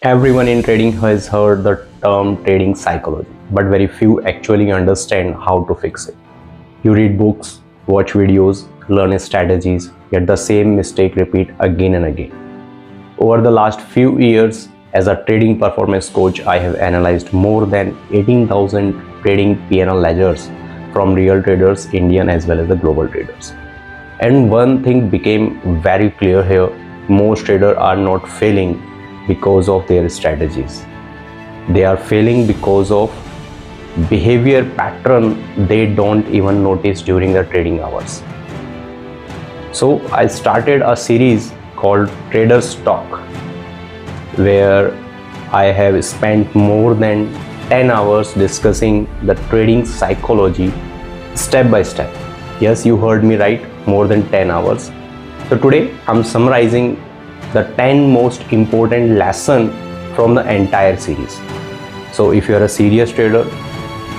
Everyone in trading has heard the term trading psychology, but very few actually understand how to fix it. You read books, watch videos, learn strategies, yet the same mistake repeat again and again. Over the last few years, as a trading performance coach, I have analyzed more than 18,000 trading P&L ledgers from real traders, Indian as well as the global traders. And one thing became very clear here: most traders are not failing because of their strategies. They are failing because of behavior pattern they don't even notice during the trading hours. So I started a series called Traders Talk, where I have spent more than 10 hours discussing the trading psychology step by step. Yes, you heard me right, more than 10 hours. So today I'm summarizing the 10 most important lessons from the entire series. So if you are a serious trader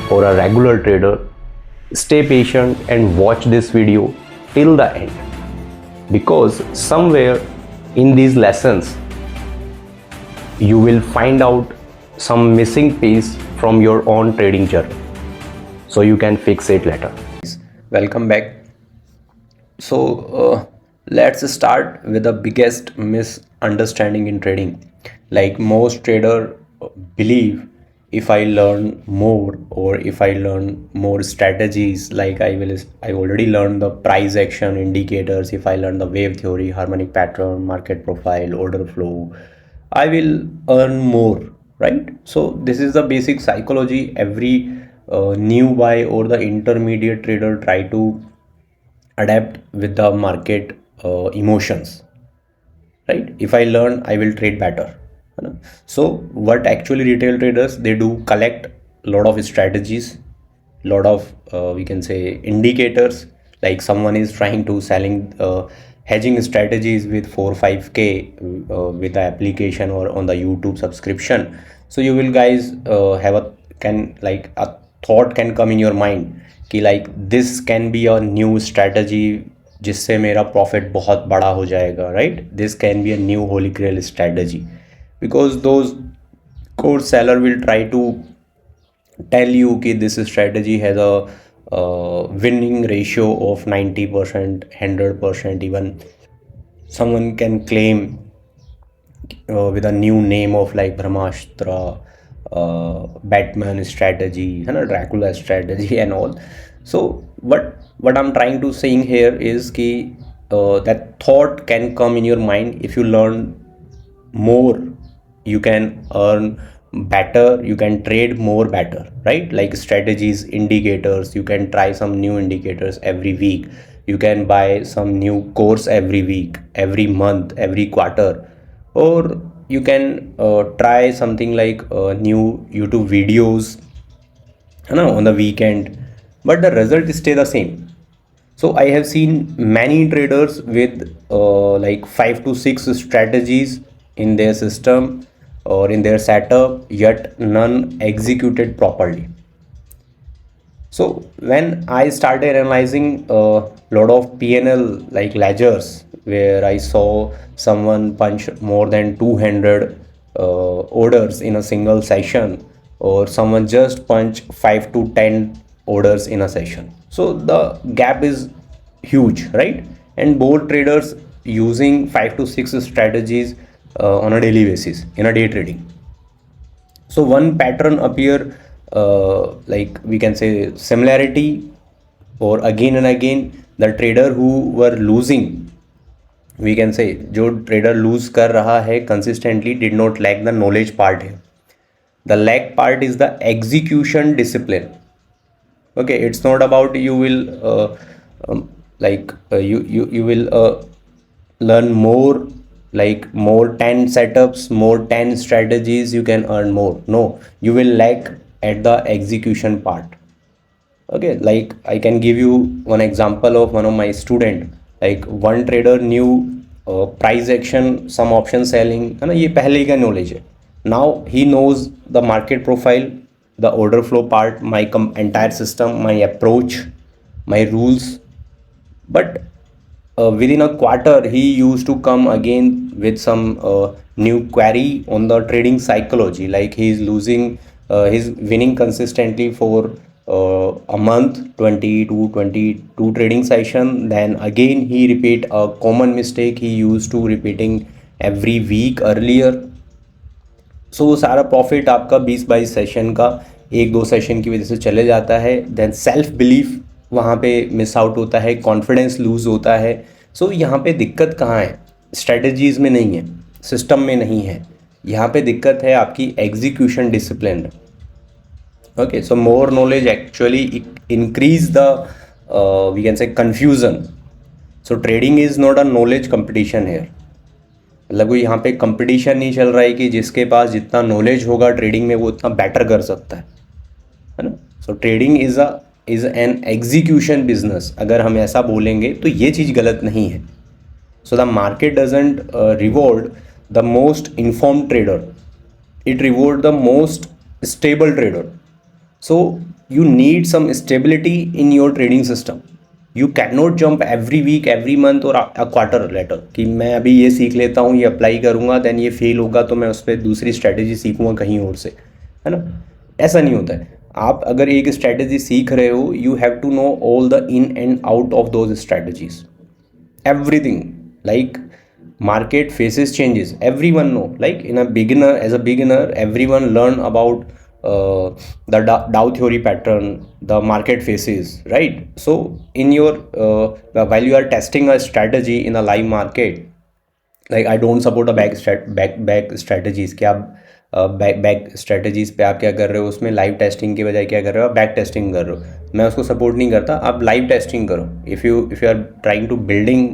or a regular trader, stay patient and watch this video till the end, because somewhere in these lessons you will find out some missing piece from your own trading journey, so you can fix it later. Welcome back. Let's start with the biggest misunderstanding in trading. Like most trader believe, if I learn more or if I learn more strategies, like I already learned the price action indicators, if I learn the wave theory, harmonic pattern, market profile, order flow, I will earn more, right? So this is the basic psychology every new buy or the intermediate trader try to adapt with the market emotions, right? If I learn, I will trade better, you know? So what actually retail traders they do, collect a lot of strategies, lot of we can say indicators. Like someone is trying to selling hedging strategies with 4 5k with the application or on the YouTube subscription. So you will guys have a can like a thought can come in your mind कि like this can be a new strategy जिससे मेरा profit बहुत बड़ा हो जाएगा, right? This can be a new holy grail strategy, because those course seller will try to tell you that this strategy has a winning ratio of 90%, 100%. Even someone can claim with a new name of like Brahmastra, Batman strategy, Dracula strategy and all. So what I'm trying to saying here is ki that thought can come in your mind. If you learn more, you can earn better, you can trade more better, right? Like strategies, indicators, you can try some new indicators every week, you can buy some new course every week, every month, every quarter, or you can try something like new YouTube videos, you know, on the weekend, but the result stay the same. So I have seen many traders with like 5 to 6 strategies in their system or in their setup, yet none executed properly. So when I started analyzing a lot of PNL like ledgers, where I saw someone punch more than 200 orders in a single session, or someone just punch 5 to 10 orders in a session. So the gap is huge, right? And both traders using 5 to 6 strategies on a daily basis in a day trading. So one pattern appear, like we can say similarity, or again and again the trader who were losing, we can say जो trader lose कर रहा है consistently did not lack the knowledge part है. The lack part is the execution discipline. Okay, it's not about you will you will learn more, like more 10 setups, more 10 strategies, you can earn more. No, you will lack at the execution part. Okay, like I can give you one example of one of my student. Like one trader knew price action, some option selling, है ना, ये पहले का knowledge है. Now he knows the market profile, the order flow part, my entire system, my approach, my rules. But within a quarter he used to come again with some new query on the trading psychology, like he's winning consistently for a month, 20 to 22 trading session, then again he repeat a common mistake he used to repeating every week earlier. सो वो सारा profit आपका 20-22 session का एक दो session की वजह से चले जाता है. देन सेल्फ बिलीफ वहाँ पे मिस आउट होता है, कॉन्फिडेंस लूज होता है. सो यहाँ पे दिक्कत कहाँ है? स्ट्रेटजीज में नहीं है, सिस्टम में नहीं है, यहाँ पे दिक्कत है आपकी execution discipline. Okay, so more knowledge actually increase the we can say confusion. So trading is not a knowledge competition है. मतलब कोई यहाँ पे कंपटीशन नहीं चल रहा है कि जिसके पास जितना नॉलेज होगा ट्रेडिंग में वो उतना बेटर कर सकता है ना. सो trading is an execution business. अगर हम ऐसा बोलेंगे तो ये चीज़ गलत नहीं है. So the market doesn't reward the most informed trader, it reward the most stable trader. So you need some stability in your trading system. You can not jump every week, every month और a quarter letter कि मैं अभी ये सीख लेता हूँ, ये apply करूँगा, देन ये फेल होगा तो मैं उस पर दूसरी स्ट्रैटेजी सीखूँगा कहीं और से, है ना. ऐसा नहीं होता है. आप अगर एक स्ट्रैटेजी सीख रहे हो, you have to know all the in and out of those strategies, everything. Like market faces changes, everyone know, like in a beginner, as a beginner everyone learn about the Dow theory pattern the market faces, right? So in your while you are testing a strategy in a live market, like I don't support a back strategies कि आप back strategies पे आप क्या कर रहे हो, उसमें live testing के बजाय क्या कर रहे हो, आप बैक टेस्टिंग कर रहे हो. मैं उसको सपोर्ट नहीं करता. आप लाइव टेस्टिंग करो. If you are trying to building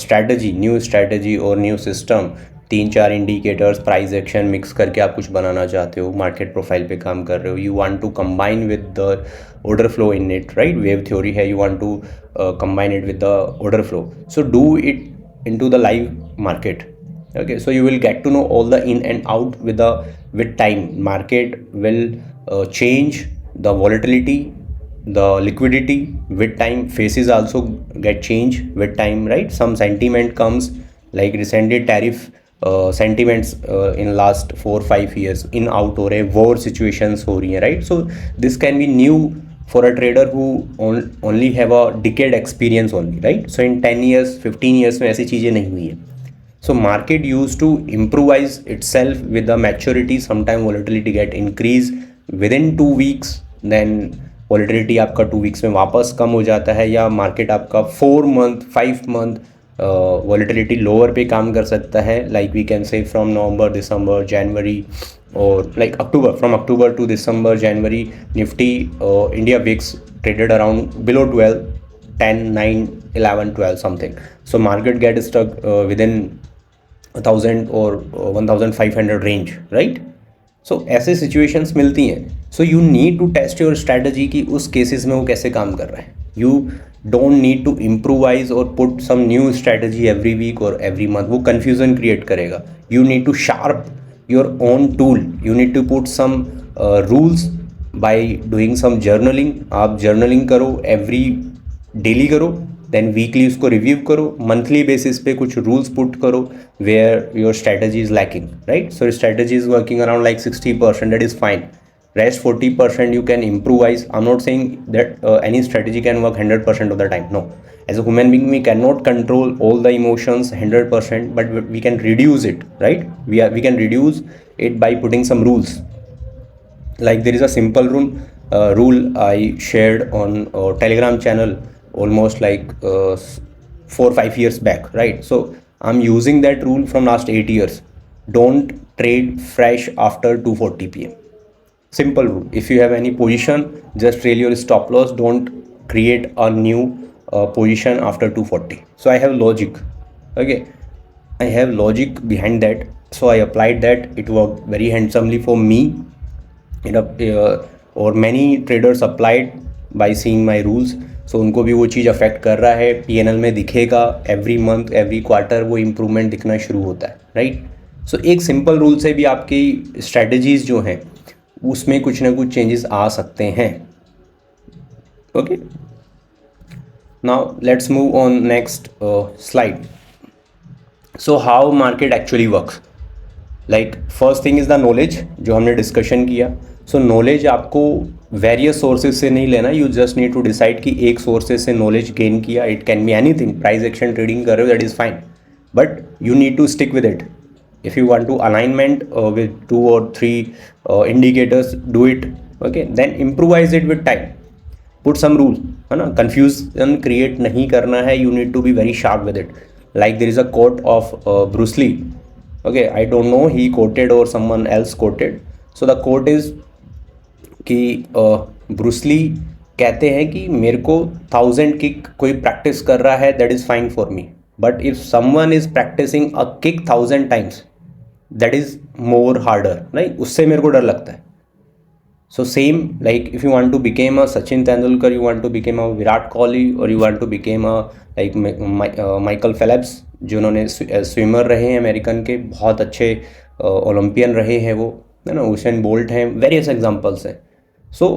strategy, new strategy और new system, 3-4 indicators, price action mix करके आप कुछ बनाना चाहते हो, मार्केट प्रोफाइल पे काम कर रहे हो, you want to combine with the order flow in it, right? Wave theory है, you want to combine it with the order flow. So do it into the live market. Okay, so you will get to know all the in and out with time. Market will change, the volatility, the liquidity with time. Faces also get changed with time, right? Some sentiment comes, like recently tariff sentiments in last 4-5 years in out हो रहे, war situations हो रही हैं, right? So this can be new for a trader who only have a decade experience only, right? So in 10 years 15 years में ऐसी चीज़ें नहीं हुई है. So market used to improvise itself with the maturity. Sometime volatility get increase within 2 weeks, then volatility आपका 2 weeks में वापस कम हो जाता है, या market आपका 4 month 5 month volatility lower पे काम कर सकता है, like we can say from November, December, January, or like October. From October to December, January, Nifty India VIX traded around below 12, 10, 9, 11, 12 something. So market get stuck within 1000 or 1500 range, right? So ऐसे situations मिलती हैं. So you need to test your strategy कि उस cases में वो कैसे काम कर रहा है. You don't need to improvise or put some new strategy every week or every month. वो confusion create करेगा. You need to sharp your own tool. You need to put some rules by doing some journaling. आप journaling करो, every daily करो, then weekly उसको review करो, monthly basis पे कुछ rules put करो where your strategy is lacking, right? So your strategy is working around like 60%, that is fine. Rest 40% you can improvise. I'm not saying that any strategy can work 100% of the time. No. As a human being, we cannot control all the emotions 100%, but we can reduce it, right? We can reduce it by putting some rules. Like there is a simple rule I shared on Telegram channel almost like 4-5 years back, right? So I'm using that rule from last 8 years. Don't trade fresh after 2:40 p.m. Simple rule. If you have any position, just trail your stop loss. Don't create a new position after 2:40. So I have logic. Okay, I have logic behind that. So I applied that. It worked very handsomely for me. Or many traders applied by seeing my rules. So उनको भी वो चीज़ affect कर रहा है. PNL में दिखेगा. Every month, every quarter वो improvement दिखना शुरू होता है, right? So एक simple rule से भी आपकी strategies जो हैं उसमें कुछ ना कुछ चेंजेस आ सकते हैं. Okay, now let's move on next slide. So how market actually works, like first thing is the knowledge, जो हमने डिस्कशन किया. सो नॉलेज आपको वेरियस सोर्सेज से नहीं लेना, you just need to decide कि एक सोर्सेज से नॉलेज गेन किया. It can be anything, price action trading कर रहे हो that is fine, but you need to stick with it. If you want to alignment with 2 or 3 indicators, do it. Okay, then improvise it with time. Put some rule, है ना. Confusion create नहीं करना है, you need to be very sharp with it. Like there is a quote of Bruce Lee. Okay, I don't know he quoted or someone else quoted. So the quote is कि Bruce Lee कहते हैं कि मेरे को 1000 kick कोई practice कर रहा है that is fine for me, but if someone is practicing a kick 1000 times that is more harder, right. उससे मेरे को डर लगता है. So same, like if you want to become a Sachin Tendulkar, you want to become a Virat Kohli, or you want to become a like Michael Phelps, जिन्होंने swimmer रहे हैं American के, बहुत अच्छे ओलंपियन रहे हैं वो, है ना. उसेन बोल्ट हैं, वेरियस एग्जांपल्स हैं. So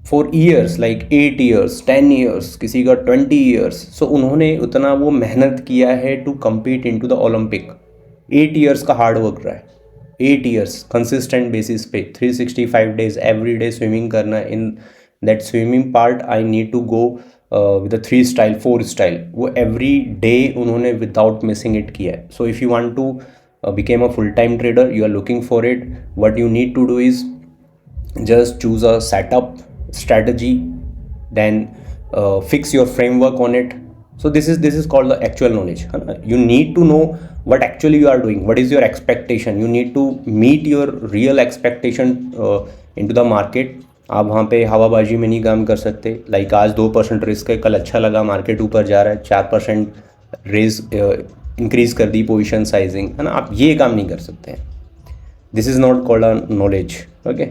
for years, like 8 years 10 years, किसी का 20 years, सो उन्होंने उतना वो मेहनत किया है to compete in to the Olympic. 8 years का हार्ड वर्क रहा है. 8 years कंसिस्टेंट बेसिस पे 365 days एवरी डे स्विमिंग करना. In that swimming part I need to go with 3 style 4 style, वो एवरी डे उन्होंने विदाउट मिसिंग इट किया है. So if you want to become a full time trader, you are looking for it, what you need to do is just choose a setup strategy, then fix your framework on it. So this is called the actual knowledge. You need to know what actually you are doing, what is your expectation. You need to meet your real expectation into the market. आप वहाँ पे हवाबाजी में नहीं काम कर सकते. Like आज 2% risk है, कल अच्छा लगा मार्केट ऊपर जा रहा है, 4% रेज इंक्रीज कर दी पोजिशन साइजिंग, है ना. आप ये काम नहीं कर सकते हैं. This is not called a knowledge. Okay,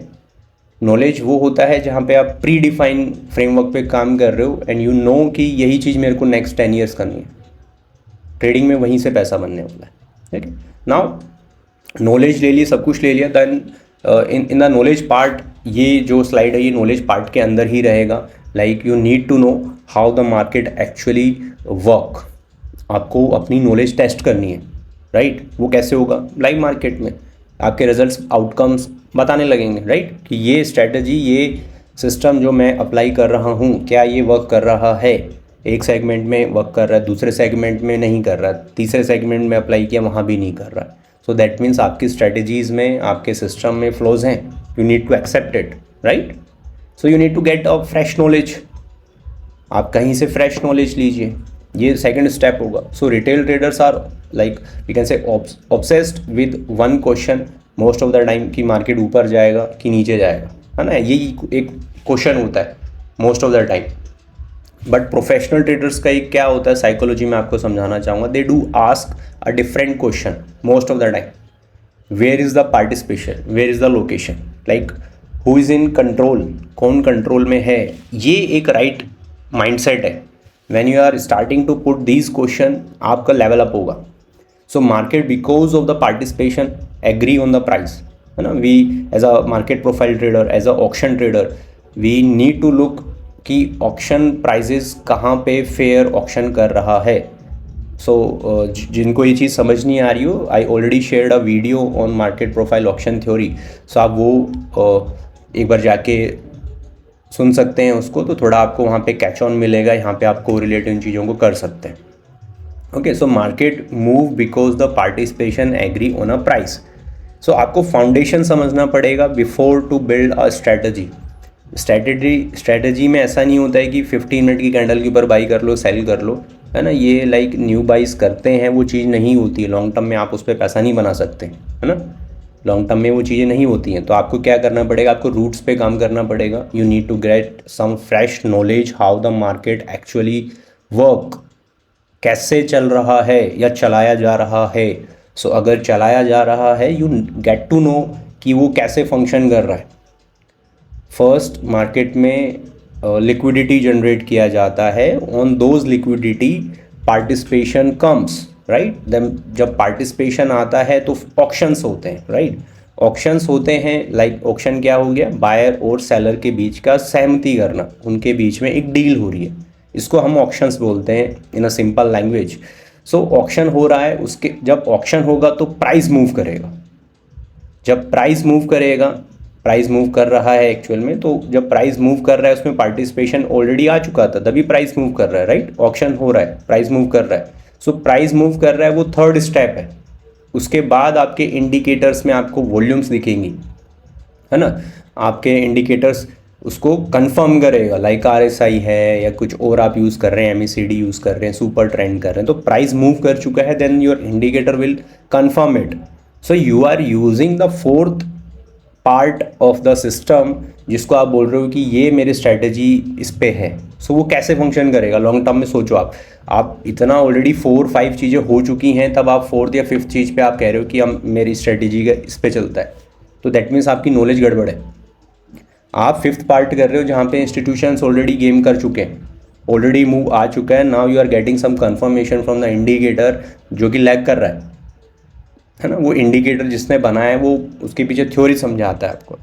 knowledge वो होता है जहाँ पे आप प्री डिफाइन फ्रेमवर्क पे काम कर रहे हो एंड यू नो कि यही चीज़ मेरे को नेक्स्ट 10 years करनी है. ट्रेडिंग में वहीं से पैसा बनने वाला है. ठीक है, नाउ नॉलेज ले ली, सब कुछ ले लिया, then in the knowledge part, ये जो स्लाइड है ये नॉलेज पार्ट के अंदर ही रहेगा. Like you need to know how the market actually work. आपको अपनी नॉलेज टेस्ट करनी है, राइट. वो कैसे होगा? लाइव मार्केट में आपके रिजल्ट्स, आउटकम्स बताने लगेंगे, राइट, कि ये स्ट्रैटेजी, ये सिस्टम जो मैं अप्लाई कर रहा हूँ, क्या ये वर्क कर रहा है. एक सेगमेंट में वर्क कर रहा है, दूसरे सेगमेंट में नहीं कर रहा है, तीसरे सेगमेंट में अप्लाई किया वहाँ भी नहीं कर रहा है. सो दैट मीन्स आपकी स्ट्रैटेजीज़ में, आपके सिस्टम में फ्लॉज हैं. You need to accept it, right. So you need to get a fresh knowledge. आप कहीं से फ्रेश नॉलेज लीजिए, ये सेकंड स्टेप होगा. So retail traders are like we can say obsessed with one question most of the time, कि market ऊपर जाएगा कि नीचे जाएगा, है ना. यही एक क्वेश्चन होता है most of the time. But professional traders का एक क्या होता है साइकोलॉजी में आपको समझाना चाहूँगा. They do ask a different question most of the time. Where is the participation, where is the location, like who is in control, कौन कंट्रोल में है. ये एक राइट माइंडसेट है. When you are starting to put these question, आपका level up होगा. So market because of the participation agree on the price, है ना. We as a market profile trader, as a auction trader, we need to look कि auction prices कहाँ पे fair auction कर रहा है. सो जिनको ये चीज़ समझ नहीं आ रही हो, I already shared a video on market profile auction theory. So आप वो एक बार जाके सुन सकते हैं उसको, तो थोड़ा आपको वहाँ पे कैच ऑन मिलेगा. यहाँ पे आप कोरिलेट इन चीज़ों को कर सकते हैं. Okay, so market move because the participation agree on a price. So आपको फाउंडेशन समझना पड़ेगा before to build a strategy. Strategy में ऐसा नहीं होता है कि 15 मिनट की कैंडल के ऊपर बाई कर लो, सेल कर लो, है ना. ये लाइक न्यू बाइज करते हैं, वो चीज़ नहीं होती है. लॉन्ग टर्म में आप उस पर पैसा नहीं बना सकते, है ना. लॉन्ग टर्म में वो चीज़ें नहीं होती हैं. तो आपको क्या करना पड़ेगा, आपको रूट्स पे काम करना पड़ेगा. You need to get some fresh knowledge how the market actually work, कैसे चल रहा है या चलाया जा रहा है. सो अगर चलाया जा रहा है, यू गेट टू नो कि वो कैसे फंक्शन कर रहा है. फर्स्ट, मार्केट में लिक्विडिटी जनरेट किया जाता है. On those liquidity participation comes, right. जब पार्टिसिपेशन आता है तो ऑक्शंस होते हैं, राइट. ऑक्शंस होते हैं, लाइक ऑक्शन क्या हो गया, बायर और सेलर के बीच का सहमति करना, उनके बीच में एक डील हो रही है. इसको हम ऑक्शंस बोलते हैं in a simple language. So auction हो रहा है, उसके जब ऑक्शन होगा तो प्राइस मूव करेगा। जब प्राइस मूव करेगा, प्राइस मूव कर रहा है एक्चुअल में, तो जब प्राइस मूव कर रहा है उसमें पार्टिसिपेशन ऑलरेडी आ चुका था, तभी प्राइस मूव कर रहा है, राइट। ऑक्शन हो रहा है, प्राइस मूव कर रहा है, सो प्राइस मूव कर रहा है, वो थर्ड स्टेप है। उसके बाद आपके इंडिकेटर्स में आपको वॉल्यूम्स दिखेंगी, है ना। आपके इंडिकेटर्स उसको कंफर्म करेगा, लाइक RSI है या कुछ और आप यूज़ कर रहे हैं, MECD यूज़ कर रहे हैं, सुपर ट्रेंड कर रहे हैं, तो प्राइस मूव कर चुका है, then your indicator will confirm it. So you are using the fourth part of the system, जिसको आप बोल रहे हो कि ये मेरी स्ट्रैटेजी इस पे है। सो वो कैसे फंक्शन करेगा लॉन्ग टर्म में, सोचो आप इतना ऑलरेडी 4-5 चीज़ें हो चुकी हैं, तब आप फोर्थ या फिफ्थ चीज़ पे आप कह रहे हो कि हम मेरी स्ट्रैटेजी का इस पे चलता है, तो दैट मीन्स आपकी नॉलेज गड़बड़ है। आप फिफ्थ पार्ट कर रहे हो जहाँ पे इंस्टीट्यूशंस ऑलरेडी गेम कर चुके हैं, ऑलरेडी मूव आ चुका है, now you are getting some confirmation from the indicator जो कि लैग कर रहा है ना। वो इंडिकेटर जिसने बनाया है वो उसके पीछे थ्योरी समझाता है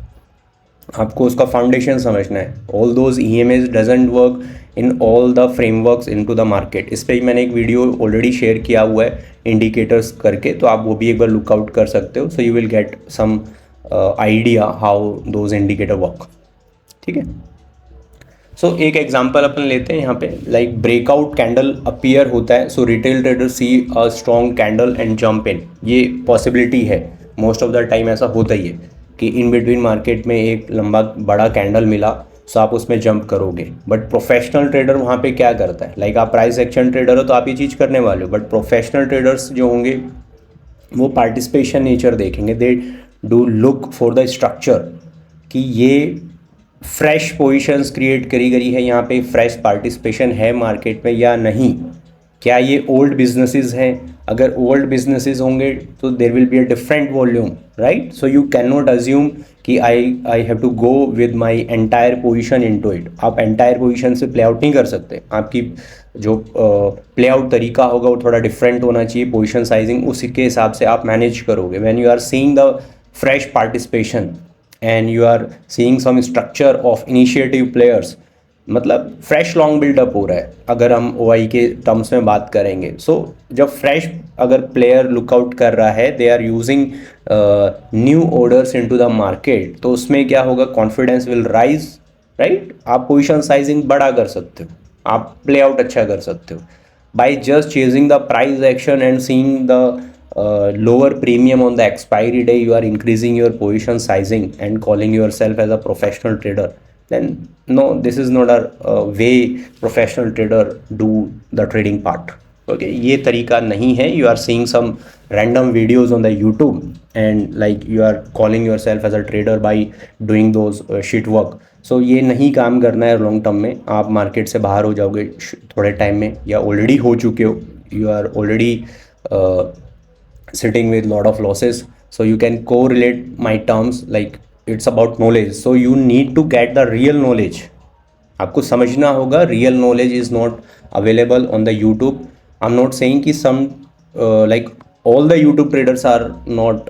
आपको उसका फाउंडेशन समझना है। All those EMAs doesn't work in all the frameworks into the market. इस पर ही मैंने एक वीडियो ऑलरेडी शेयर किया हुआ है इंडिकेटर्स करके, तो आप वो भी एक बार लुकआउट कर सकते हो। So you will get some idea how those indicator work, ठीक है। सो एक एग्जांपल अपन लेते हैं यहाँ पे, लाइक ब्रेकआउट कैंडल अपीयर होता है, so retail trader see a strong candle and jump in. ये पॉसिबिलिटी है, मोस्ट ऑफ द टाइम ऐसा होता ही है कि इन बिटवीन मार्केट में एक लंबा बड़ा कैंडल मिला, सो आप उसमें जंप करोगे। बट प्रोफेशनल ट्रेडर वहाँ पे क्या करता है, लाइक आप प्राइस एक्शन ट्रेडर हो तो आप ये चीज़ करने वाले हो, बट प्रोफेशनल ट्रेडर्स जो होंगे वो पार्टिसिपेशन नेचर देखेंगे, they do look for the structure कि ये फ्रेश पोजीशंस क्रिएट करी गई है, यहाँ पे फ्रेश पार्टिसिपेशन है मार्केट में या नहीं, क्या ये ओल्ड बिजनेसेस हैं। अगर ओल्ड बिजनेसेस होंगे तो there will be a different volume, right. So you can not assume कि I have to go with my entire position into it. आप एंटायर पोजीशन से प्ले आउट नहीं कर सकते, आपकी जो प्ले आउट तरीका होगा वो थोड़ा डिफरेंट होना चाहिए, पोजीशन साइजिंग उसी के हिसाब से आप मैनेज करोगे। When you are seeing the fresh participation and you are seeing some structure of initiative players, मतलब फ्रेश लॉन्ग बिल्डअप हो रहा है अगर हम OI के टर्म्स में बात करेंगे। सो जब फ्रेश अगर प्लेयर लुकआउट कर रहा है, they are using new orders into the market, तो उसमें क्या होगा, कॉन्फिडेंस विल राइज, राइट। आप पोजीशन साइजिंग बड़ा कर सकते हो, आप प्ले आउट अच्छा कर सकते हो by just chasing the price action and seeing the lower premium on the expiry day. You are increasing your position sizing and calling yourself as a professional trader. Then no, this is not a way professional trader do the trading part. Okay, ये तरीका नहीं है. You are seeing some random videos on the YouTube and like you are calling yourself as a trader by doing those shit work. So ये नहीं काम करना है long term में. आप मार्केट से बाहर हो जाओगे थोड़े टाइम में या ऑलरेडी हो चुके हो. You are already sitting with lot of losses, so you can correlate my terms like it's about knowledge. So you need to get the real knowledge. आपको समझना होगा, real knowledge is not available on the YouTube. I'm not saying कि some like all the YouTube traders are not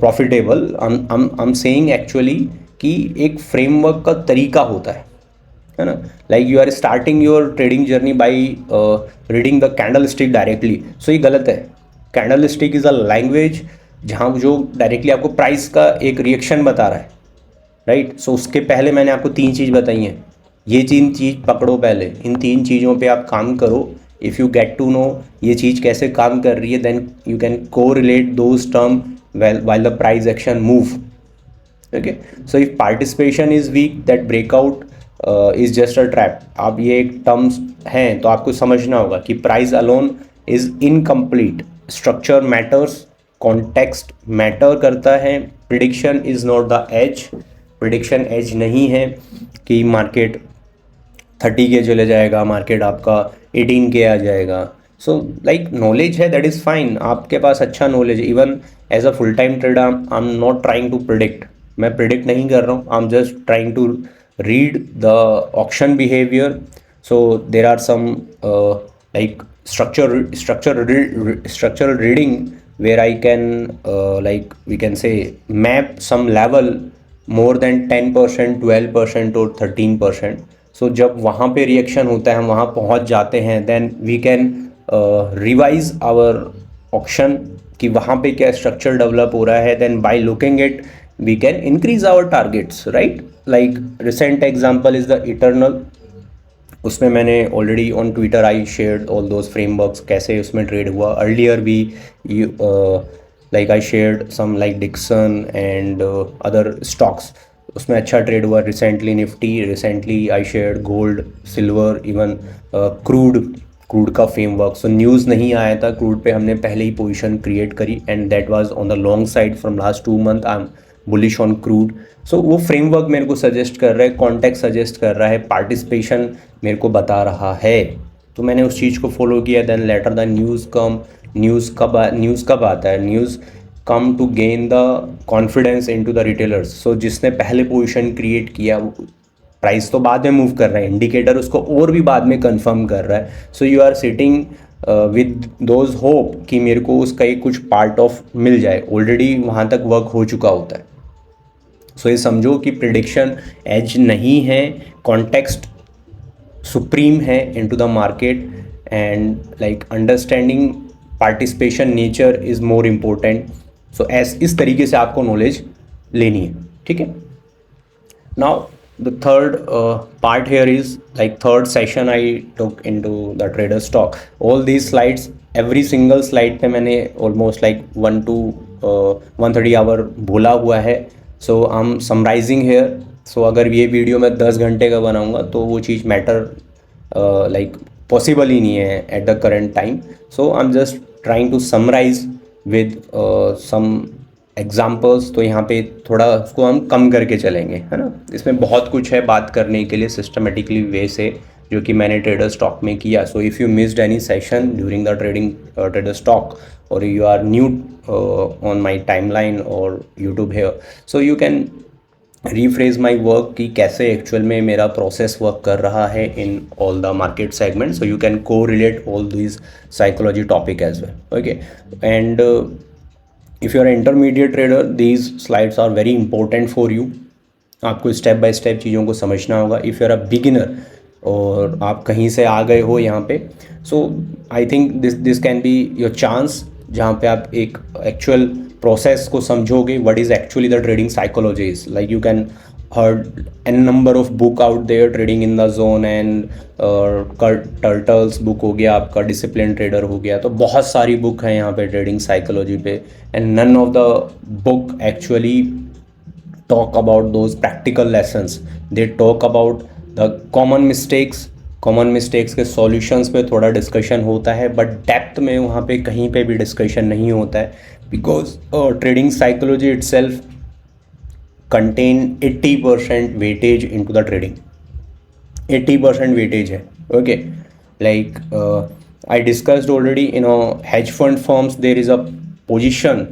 profitable. I'm saying actually कि एक framework का तरीका होता है ना. Like you are starting your trading journey by reading the candlestick directly. So ये गलत है. Candle stick is a language जहाँ जो डायरेक्टली आपको प्राइस का एक रिएक्शन बता रहा है, राइट. सो उसके पहले मैंने आपको 3 चीज़ बताई हैं. ये 3 चीज़ पकड़ो पहले, इन 3 चीज़ों पे आप काम करो. If you get to know ये चीज़ कैसे काम कर रही है, then you can correlate those term while the price action move. Okay, so if participation is weak, that breakout is just a trap. आप ये एक टर्म्स हैं तो आपको समझना होगा कि price alone is incomplete. Structure matters, context matter करता है. Prediction is not the edge. Prediction edge नहीं है कि मार्केट 30 के चले जाएगा, मार्केट आपका 18 के आ जाएगा. सो लाइक नॉलेज है, दैट इज़ फाइन. आपके पास अच्छा नॉलेज है. Even as a full time trader I am not trying to predict. मैं प्रिडिक्ट नहीं कर रहा हूँ. I am just trying to read the auction behaviour. So there are some like structural reading where I can like we can say map some level more than 10%, 12% or 13%. So जब वहाँ पे reaction होता है, हम वहाँ पहुँच जाते हैं, then we can revise our option कि वहाँ पे क्या स्ट्रक्चर डेवलप हो रहा है, then by looking it we can increase our targets, right? Like recent example is the Eternal, उसमें मैंने already on Twitter I shared all those frameworks, कैसे उसमें ट्रेड हुआ। अर्लियर भी like I shared some like Dixon and other stocks, उसमें अच्छा trade हुआ। Recently Nifty, recently I shared gold, silver, even crude का फ्रेमवर्क। सो न्यूज़ नहीं आया था क्रूड पे, हमने पहले ही पोजीशन क्रिएट करी and that was on the long side from last 2 month. I am bullish on crude. So वो फ्रेमवर्क मेरे को सजेस्ट कर रहा है, कॉन्टेक्स्ट सजेस्ट कर रहा है, पार्टिसिपेशन मेरे को बता रहा है, तो मैंने उस चीज़ को फॉलो किया। Then later the news come. News कब आता है? News come to gain the confidence into the retailers. So जिसने पहले पोजीशन क्रिएट किया, प्राइस तो बाद में मूव कर रहा है, इंडिकेटर उसको और भी बाद में कंफर्म कर रहा है। So you are sitting with those hope कि मेरे को उसका एक कुछ पार्ट ऑफ मिल जाए, ऑलरेडी वहाँ तक वर्क हो चुका होता है। सो ये समझो कि प्रिडिक्शन एज नहीं है, कॉन्टेक्स्ट सुप्रीम है into the market, and like understanding participation nature is more important. So इस तरीके से आपको नॉलेज लेनी है, ठीक है। Now the third part here is like third session I took into the trader stock. All these slides, every single slide पे मैंने almost like 1 to 130 hour बोला हुआ है। So I'm summarizing here. So अगर ये वीडियो मैं 10 घंटे का बनाऊंगा तो वो चीज़ मैटर like पॉसिबल ही नहीं है at the current time. So I'm just trying to summarize with some examples. तो यहाँ पे थोड़ा उसको हम कम करके चलेंगे, है ना। इसमें बहुत कुछ है बात करने के लिए सिस्टमेटिकली वे से, जो कि मैंने ट्रेडर स्टॉक में किया। So if you missed any session during the trader stock और you are new on my timeline और YouTube here, so you can rephrase my work कि कैसे एक्चुअल में मेरा प्रोसेस वर्क कर रहा है in all the market segment. So you can correlate all this psychology topic as well, okay. And if you are an intermediate trader, these slides are very important for you. आपको step by step चीज़ों को समझना होगा। If you are a beginner और आप कहीं से आ गए हो यहाँ पे, so I think this can be your chance, जहाँ पे आप एक एक्चुअल प्रोसेस को समझोगे। What is actually the trading psychologies, like you can heard n number of book out there, trading in the zone and turtles book हो गया, आपका discipline trader हो गया। तो बहुत सारी बुक है यहाँ पे ट्रेडिंग साइकोलॉजी पे, and none of the book actually talk about those practical lessons. They talk about the common mistakes के सॉल्यूशंस पे थोड़ा डिस्कशन होता है, बट डेप्थ में वहाँ पे कहीं पे भी डिस्कशन नहीं होता है, because trading psychology itself contain 80% weightage into the trading. 80% weightage है, okay. Like I discussed already, hedge fund firms, there is a position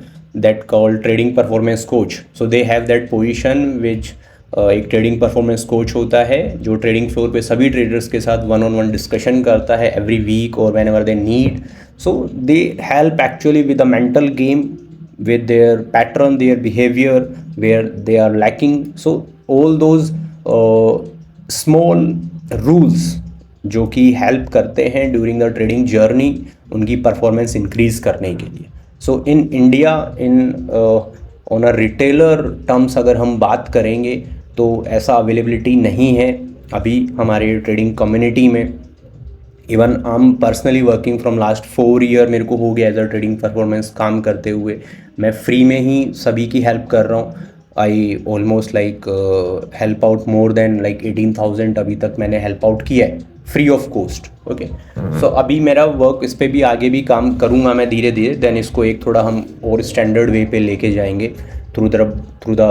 that called trading performance coach. So they have that position which एक trading performance coach होता है जो trading floor पे सभी traders के साथ 1-on-1 discussion करता है एवरी वीक और when ever they need. So they help actually with the mental game, with their pattern, their behavior, where they are lacking. So all those small rules जो कि help करते हैं during the trading journey उनकी performance increase करने के लिए। So in India, in on a retailer terms अगर हम बात करेंगे तो ऐसा अवेलेबिलिटी नहीं है अभी हमारे ट्रेडिंग कम्युनिटी में। Even I am personally working from last 4 year, मेरे को हो गया एज अ ट्रेडिंग परफॉर्मेंस काम करते हुए। मैं फ्री में ही सभी की हेल्प कर रहा हूँ। I almost like help out more than like 18,000 अभी तक मैंने हेल्प आउट किया है फ्री ऑफ कॉस्ट, ओके। सो अभी मेरा वर्क इस पर भी आगे भी काम करूँगा मैं धीरे धीरे, देन इसको एक थोड़ा हम और स्टैंडर्ड वे पे लेके जाएंगे थ्रू द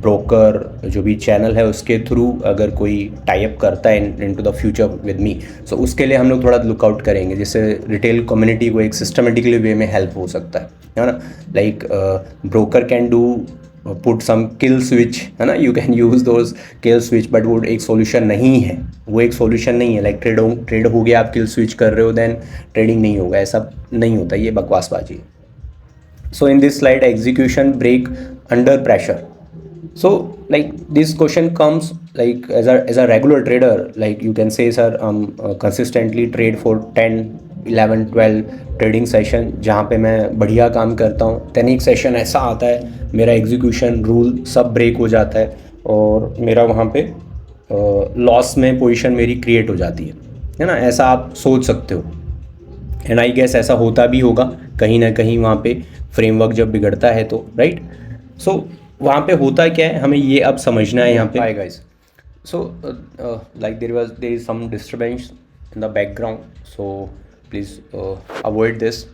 ब्रोकर जो भी चैनल है उसके थ्रू, अगर कोई टाइप करता है इन to the future with me. So उसके लिए हम लोग थोड़ा लुकआउट करेंगे जिससे रिटेल कम्युनिटी को एक सिस्टमेटिकली वे में हेल्प हो सकता है ना। Like broker can do put some kill switch, है ना, you can use those kill switch, but वो एक सॉल्यूशन नहीं है, वो एक सॉल्यूशन नहीं है। लाइक ट्रेड हो गया, आप किल स्विच कर रहे हो देन ट्रेडिंग नहीं होगा, ऐसा नहीं होता, ये बकवासबाजी है। So in this slide, execution break under pressure. So like this question comes like as a regular trader, like you can say sir consistently trade for 10, 11, 12 trading session जहाँ पे मैं बढ़िया काम करता हूँ, देन एक सेशन ऐसा आता है मेरा एग्जीक्यूशन रूल सब ब्रेक हो जाता है और मेरा वहाँ पे लॉस में पोजीशन मेरी क्रिएट हो जाती है ना, ऐसा आप सोच सकते हो। एंड आई गेस ऐसा होता भी होगा कहीं ना कहीं वहाँ पे फ्रेमवर्क जब बिगड़ता है तो, राइट। सो वहाँ पे होता क्या है हमें ये अब समझना है यहाँ पे। Hi guys, so like there is some disturbance in the background, so please avoid this.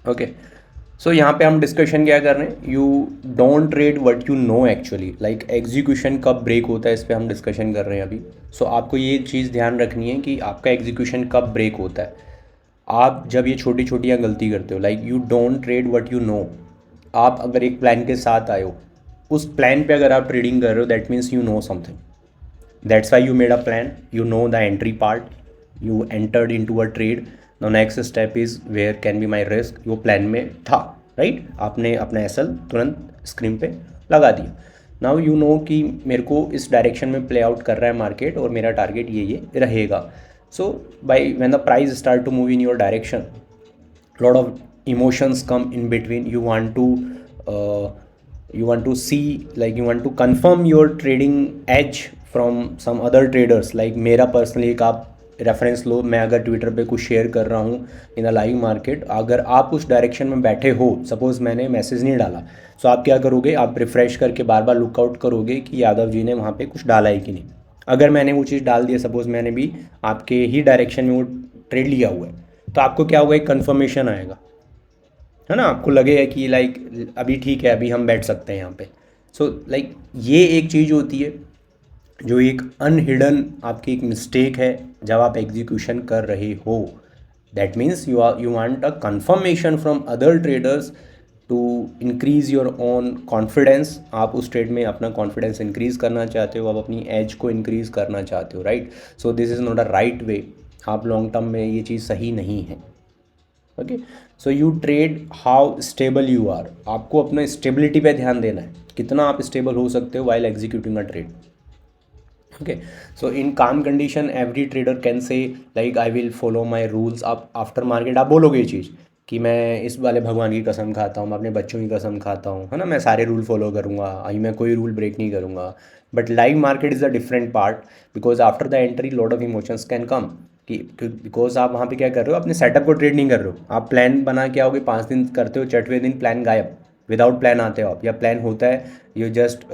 Okay, so यहाँ पे हम डिस्कशन क्या कर रहे हैं, you don't trade what you know actually, like execution कब ब्रेक होता है इस पर हम डिस्कशन कर रहे हैं अभी। सो आपको ये चीज़ ध्यान रखनी है कि आपका एग्जीक्यूशन कब ब्रेक होता है। आप जब ये छोटी छोटियाँ गलती करते हो, like you don't trade what you no. आप अगर एक प्लान के साथ आए हो, उस प्लान पे अगर आप ट्रेडिंग कर रहे हो, that means you know something, that's why you made a plan, you know the entry part, you entered into a trade, the next step is where can be my risk, वो plan में था, right. आपने अपना SL तुरंत screen पे लगा दिया। Now you know कि मेरे को इस डायरेक्शन में प्ले आउट कर रहा है मार्केट और मेरा टारगेट ये रहेगा। So by when the price start to move in your direction, lot of emotions come in between. You want to see, like you want to confirm your trading edge from some other traders, like मेरा personally एक आप reference लो, मैं अगर Twitter पे कुछ share कर रहा हूँ इन अ लाइव मार्केट, अगर आप उस डायरेक्शन में बैठे हो, सपोज मैंने मैसेज नहीं डाला, सो आप क्या करोगे, आप रिफ्रेश करके बार बार लुकआउट करोगे कि यादव जी ने वहाँ पे कुछ डाला है कि नहीं। अगर मैंने वो चीज़ डाल दिया, सपोज मैंने भी आपके ही डायरेक्शन में वो ट्रेड लिया हुआ है, तो आपको क्या होगा, एक कन्फर्मेशन आएगा, है ना, आपको लगेगा कि लाइक अभी ठीक है, अभी हम बैठ सकते हैं यहाँ पे। सो लाइक ये एक चीज़ होती है जो एक अनहिडन आपकी एक मिस्टेक है जब आप एग्जीक्यूशन कर रहे हो। That means you want a confirmation from other traders to increase your own confidence. आप उस ट्रेड में अपना कॉन्फिडेंस इंक्रीज करना चाहते हो, आप अपनी एज को इंक्रीज करना चाहते हो, right. So this is not a right way, आप लॉन्ग टर्म में ये चीज़ सही नहीं है। Okay, so you trade how stable you are, आपको अपना स्टेबिलिटी पे ध्यान देना है, कितना आप स्टेबल हो सकते हो while executing a trade. Okay, so in calm condition every trader can say like I will follow my rules. आप आफ्टर मार्केट आप बोलोगे ये चीज़ कि मैं इस वाले भगवान की कसम खाता हूँ, मैं अपने बच्चों की कसम खाता हूँ, है ना, मैं सारे रूल फॉलो करूँगा, आई मैं कोई रूल ब्रेक नहीं करूँगा। But live market is a different part, because after the entry lot of emotions can come, कि बिकॉज आप वहाँ पे क्या कर रहे हो, अपने सेटअप को ट्रेड नहीं कर रहे हो, आप प्लान बना के आओगे, 5 दिन करते हो, 6वें दिन प्लान गायब, विदाउट प्लान आते हो आप, या प्लान होता है, you just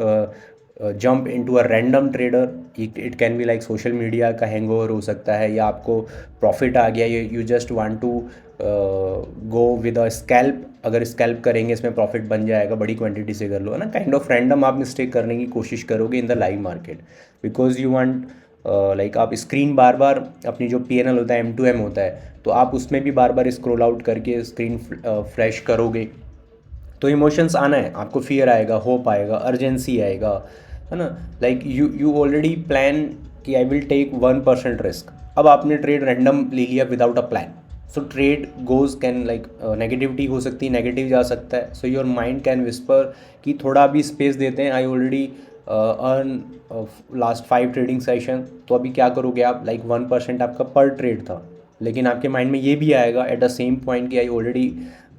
jump into a random trader. It can be like social media का हैंगओवर हो सकता है, या आपको प्रॉफिट आ गया, you just want to go with a scalp, अगर स्कैल्प करेंगे इसमें प्रॉफिट बन जाएगा, बड़ी क्वांटिटी से कर लो, है ना, काइंड ऑफ रैंडम आप मिस्टेक करने की कोशिश करोगे in the live market, because you want like आप स्क्रीन बार बार अपनी जो PNL होता है M2M होता है, तो आप उसमें भी बार बार स्क्रॉल आउट करके स्क्रीन फ्रेश करोगे, तो इमोशंस आना है, आपको फियर आएगा, होप आएगा, अर्जेंसी आएगा, है ना। लाइक यू ऑलरेडी प्लान कि आई विल टेक 1% रिस्क, अब आपने ट्रेड रैंडम ले लिया without a plan, so trade goes can like negativity हो सकती है, नेगेटिव जा सकता है, so your mind can whisper कि थोड़ा भी स्पेस देते हैं, I already earn last 5 trading session, तो अभी क्या करोगे आप, लाइक 1% आपका पर ट्रेड था, लेकिन आपके माइंड में ये भी आएगा एट द सेम पॉइंट कि I already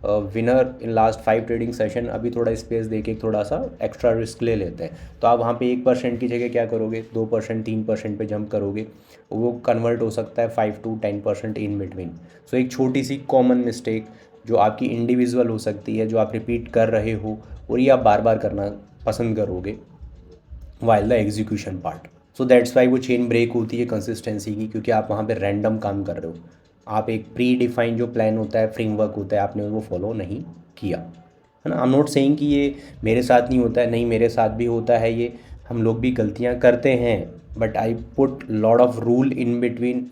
winner in last 5 trading session, अभी थोड़ा स्पेस दे के थोड़ा सा एक्स्ट्रा रिस्क ले लेते हैं, तो आप वहाँ पे 1% की जगह क्या करोगे, 2%, 3% पे जंप करोगे, वो कन्वर्ट हो सकता है 5 to 10% इन बिटवीन। सो एक छोटी सी कॉमन मिस्टेक जो आपकी इंडिविजुअल हो सकती है, जो आप रिपीट कर रहे हो और ये आप बार बार करना पसंद करोगे while the execution part. So that's why वो चेन ब्रेक होती है कंसिस्टेंसी की, क्योंकि आप वहाँ पे रैंडम काम कर रहे हो, आप एक प्री डिफाइंड जो प्लान होता है, फ्रेमवर्क होता है, आपने वो फॉलो नहीं किया, है ना। आई एम नॉट सेइंग कि ये मेरे साथ नहीं होता है, नहीं मेरे साथ भी होता है, ये हम लोग भी गलतियाँ करते हैं, but I put lot of rule in between.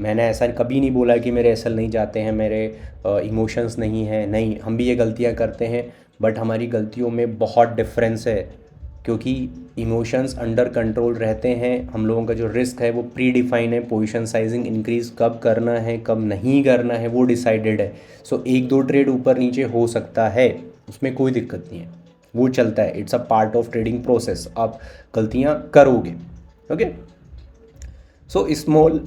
मैंने ऐसा कभी नहीं बोला कि मेरे एसएल नहीं जाते हैं, मेरे इमोशंस नहीं हैं, नहीं, हम भी ये गलतियाँ करते हैं, बट हमारी गलतियों में बहुत डिफरेंस है, क्योंकि इमोशंस अंडर कंट्रोल रहते हैं, हम लोगों का जो रिस्क है वो प्री डिफाइन है, पोजीशन साइजिंग इंक्रीज़ कब करना है कब नहीं करना है वो डिसाइडेड है। सो 1-2 ट्रेड ऊपर नीचे हो सकता है, उसमें कोई दिक्कत नहीं है, वो चलता है, it's a part of trading process, आप गलतियाँ करोगे। Okay, so small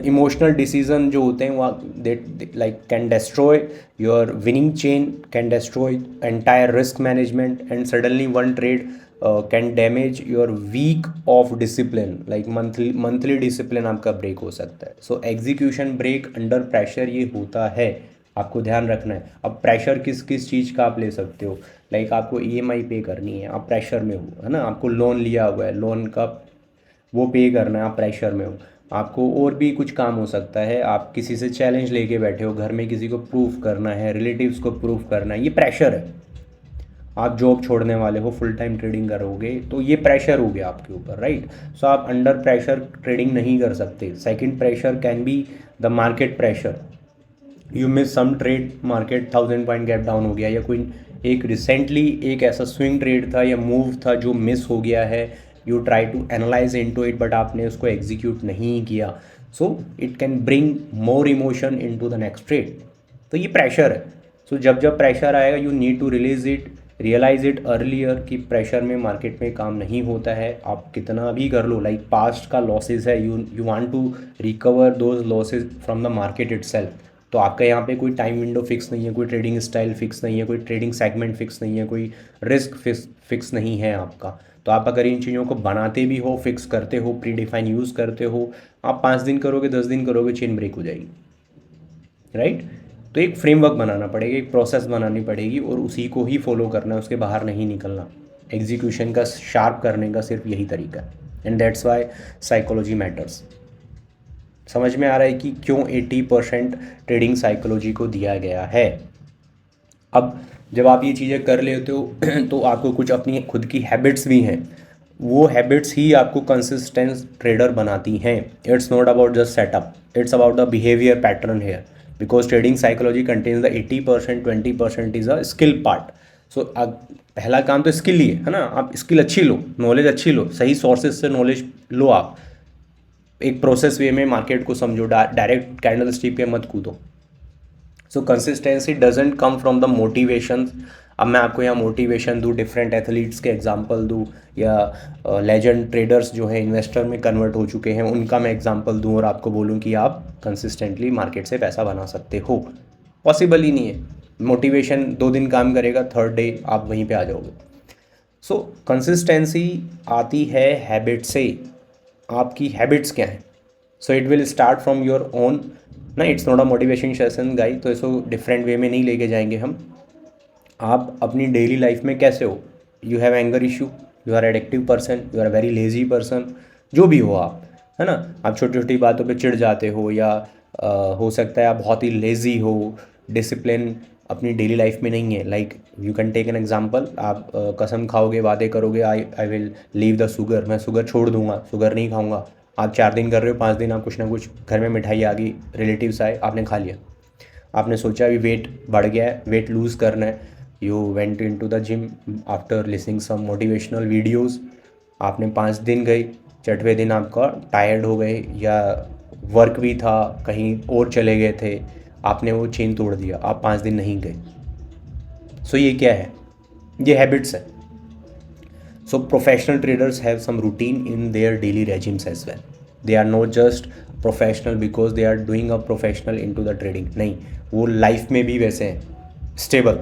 emotional decision जो होते हैं वो that like can destroy your winning chain, can destroy entire risk management, and suddenly one trade can damage your week of discipline, like monthly discipline आपका break हो सकता है। So execution break under pressure ये होता है, आपको ध्यान रखना है। अब प्रेशर किस किस चीज़ का आप ले सकते हो, लाइक आपको ईएमआई पे करनी है, आप प्रेशर में हो, है ना, आपको लोन लिया हुआ है, लोन का वो पे करना है, आप प्रेशर में हो। आपको और भी कुछ काम हो सकता है, आप किसी से चैलेंज लेके बैठे हो, घर में किसी को प्रूफ करना है, रिलेटिव्स को प्रूफ करना है, ये प्रेशर है। आप जॉब छोड़ने वाले हो, फुल टाइम ट्रेडिंग करोगे तो ये प्रेशर हो गया आपके ऊपर, राइट। सो आप अंडर प्रेशर ट्रेडिंग नहीं कर सकते। Second pressure can be the market pressure, you miss some trade, market 1000 point gap down हो गया, या कोई एक रिसेंटली एक ऐसा स्विंग ट्रेड था या मूव था जो मिस हो गया है, you try to analyse into it but आपने उसको एग्जीक्यूट नहीं किया, so it can bring more emotion into the next trade. तो ये प्रेशर है। सो जब जब प्रेशर आएगा you need to realise it earlier कि प्रेशर में मार्केट में काम नहीं होता है। आप कितना भी कर लो, लाइक पास्ट का लॉसेज है, you want to recover those losses from the market itself. तो आपका यहाँ पे कोई टाइम विंडो फिक्स नहीं है, कोई ट्रेडिंग स्टाइल फिक्स नहीं है, कोई ट्रेडिंग सेगमेंट फिक्स नहीं है, कोई रिस्क फिक्स नहीं है आपका। तो आप अगर इन चीज़ों को बनाते भी हो, फिक्स करते हो, प्री डिफाइन यूज़ करते हो, आप 5 दिन करोगे, 10 दिन करोगे, चेन ब्रेक हो जाएगी, राइट। तो एक फ्रेमवर्क बनाना पड़ेगा, एक प्रोसेस बनानी पड़ेगी और उसी को ही फॉलो करना है, उसके बाहर नहीं निकलना। एग्जीक्यूशन का शार्प करने का सिर्फ यही तरीका है, and that's why psychology matters. समझ में आ रहा है कि क्यों 80% ट्रेडिंग साइकोलॉजी को दिया गया है। अब जब आप ये चीज़ें कर लेते हो तो आपको कुछ अपनी खुद की हैबिट्स भी हैं, वो हैबिट्स ही आपको कंसिस्टेंट ट्रेडर बनाती हैं। It's not about just setup, it's about the behaviour pattern here, because trading psychology contains the 80%, 20% is a skill part. So पहला काम तो स्किल ही है ना, आप स्किल अच्छी लो, नॉलेज अच्छी लो, सही सोर्सेज से नॉलेज लो, आप एक प्रोसेस वे में मार्केट को समझो, डायरेक्ट कैंडल स्टिक पे मत कूदो। सो consistency doesn't come from the motivation. अब मैं आपको यहाँ मोटिवेशन दूँ, डिफरेंट एथलीट्स के एग्जांपल दूँ, या लेजेंड ट्रेडर्स जो हैं इन्वेस्टर में कन्वर्ट हो चुके हैं उनका मैं एग्जांपल दूँ और आपको बोलूँ कि आप कंसिस्टेंटली मार्केट से पैसा बना सकते हो, पॉसिबल ही नहीं है। मोटिवेशन 2 दिन काम करेगा, थर्ड डे आप वहीं पे आ जाओगे। सो कंसिस्टेंसी आती है हैबिट से। आपकी हैबिट्स क्या हैं? So it will start from your own ना, it's not a motivation session guy, तो इसको डिफरेंट वे में नहीं लेके जाएंगे हम। आप अपनी डेली लाइफ में कैसे हो, you have anger issue, you are addictive person, you are very lazy person, जो भी हो आप, है ना, आप छोटी छोटी बातों पे चिढ़ जाते हो, या हो सकता है आप बहुत ही लेजी हो, डिसिप्लिन अपनी डेली लाइफ में नहीं है। Like you can take an example, आप कसम खाओगे, वादे करोगे, I will leave the sugar, मैं शुगर छोड़ दूंगा, शुगर नहीं खाऊंगा। आप 4 दिन कर रहे हो, 5 दिन आप कुछ ना कुछ, घर में मिठाई आ गई, रिलेटिव्स आए, आपने खा लिया। आपने सोचा अभी वेट बढ़ गया है, वेट लूज़ करना है, you went into the gym after listening some motivational videos. आपने 5 दिन गए, 6वें दिन आपका टायर्ड हो गए, या वर्क भी था, कहीं और चले गए थे, आपने वो चेन तोड़ दिया, आप 5 दिन नहीं गए। सो ये क्या है? ये हैबिट्स है। So professional traders have some routine in their daily regimes as well. They are not just professional because they are doing a professional into the trading. नहीं, वो लाइफ में भी वैसे हैं, stable.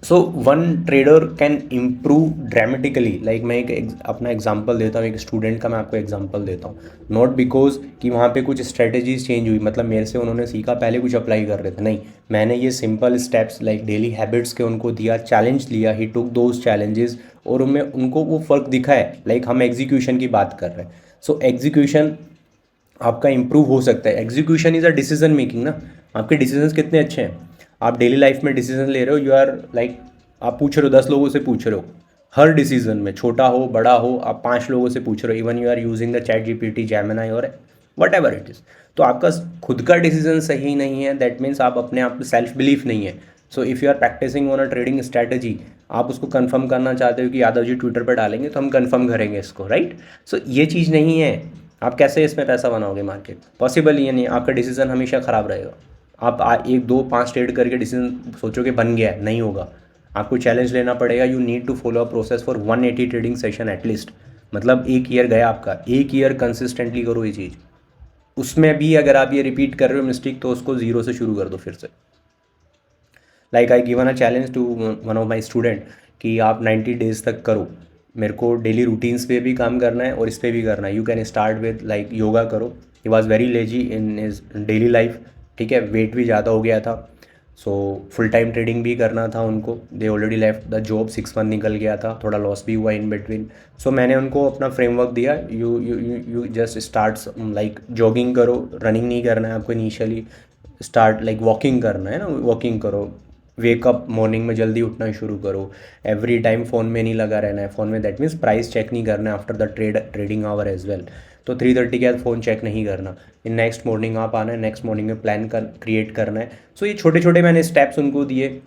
So one trader can improve dramatically. Like मैं एक अपना example देता हूँ, एक स्टूडेंट का मैं आपको एग्जांपल देता हूँ। नॉट बिकॉज कि वहाँ पे कुछ स्ट्रेटजीज चेंज हुई, मतलब मेरे से उन्होंने सीखा, पहले कुछ अप्लाई कर रहे थे, नहीं, मैंने ये simple steps like daily habits के उनको दिया, चैलेंज लिया, ही टुक दोज चैलेंजेस, और उनमें उनको वो फ़र्क दिखा है। लाइक हम एग्जीक्यूशन की बात कर रहे हैं, सो एग्जीक्यूशन आपका इम्प्रूव हो सकता है। Execution is a decision making ना, आपके डिसीजंस कितने अच्छे हैं, आप डेली लाइफ में डिसीजन ले रहे हो, यू आर लाइक, आप पूछ रहे हो, 10 लोगों से पूछ रहे हो, हर डिसीजन में, छोटा हो बड़ा हो, आप 5 लोगों से पूछ रहे हो, even you are using the chat GPT, Gemini और वट एवर इट इज़। तो आपका खुद का डिसीजन सही नहीं है, दैट मीन्स आप अपने आप में सेल्फ बिलीफ नहीं है। So if you are practising on a trading strategy, आप उसको कंफर्म करना चाहते हो कि यादव जी ट्विटर पर डालेंगे तो हम कंफर्म करेंगे इसको, राइट। सो ये चीज़ नहीं है, आप कैसे इसमें पैसा बनाओगे मार्केट, पॉसिबल ही नहीं, आपका डिसीजन हमेशा ख़राब रहेगा। आप 1 2 5 ट्रेड करके डिसीजन सोचोगे बन गया, नहीं होगा। आपको चैलेंज लेना पड़ेगा। You need to follow a process for 180 trading session at least, मतलब 1 ईयर गया आपका, 1 ईयर कंसिस्टेंटली करो ये चीज़। उसमें भी अगर आप ये रिपीट कर रहे हो मिस्टेक, तो उसको ज़ीरो से शुरू कर दो फिर से। Like I given a challenge to one of my student कि आप 90 डेज तक करो, मेरे को डेली रूटीन्स पे भी काम करना है और इस पे भी करना है। You can start with like yoga करो। He was very lazy in his daily life, ठीक है, वेट भी ज़्यादा हो गया था। सो फुल टाइम ट्रेडिंग भी करना था उनको, they already left the job, 6 month निकल गया था, थोड़ा लॉस भी हुआ इन बिटवीन। सो मैंने उनको अपना फ्रेमवर्क दिया, you just start like jogging करो, रनिंग नहीं करना है आपको इनिशियली, स्टार्ट लाइक वॉकिंग करना है ना, वॉकिंग करो, वेकअप मॉर्निंग में जल्दी उठना शुरू करो, एवरी टाइम फ़ोन में नहीं लगा रहना है, फ़ोन में दैट मीन्स प्राइस चेक नहीं करना है after the trading hour as well. तो 3:30 के बाद फ़ोन चेक नहीं करना, इन नेक्स्ट मॉर्निंग आप आना है, नेक्स्ट मॉर्निंग में प्लान क्रिएट करना है। सो ये छोटे छोटे मैंने स्टेप्स उनको दिए।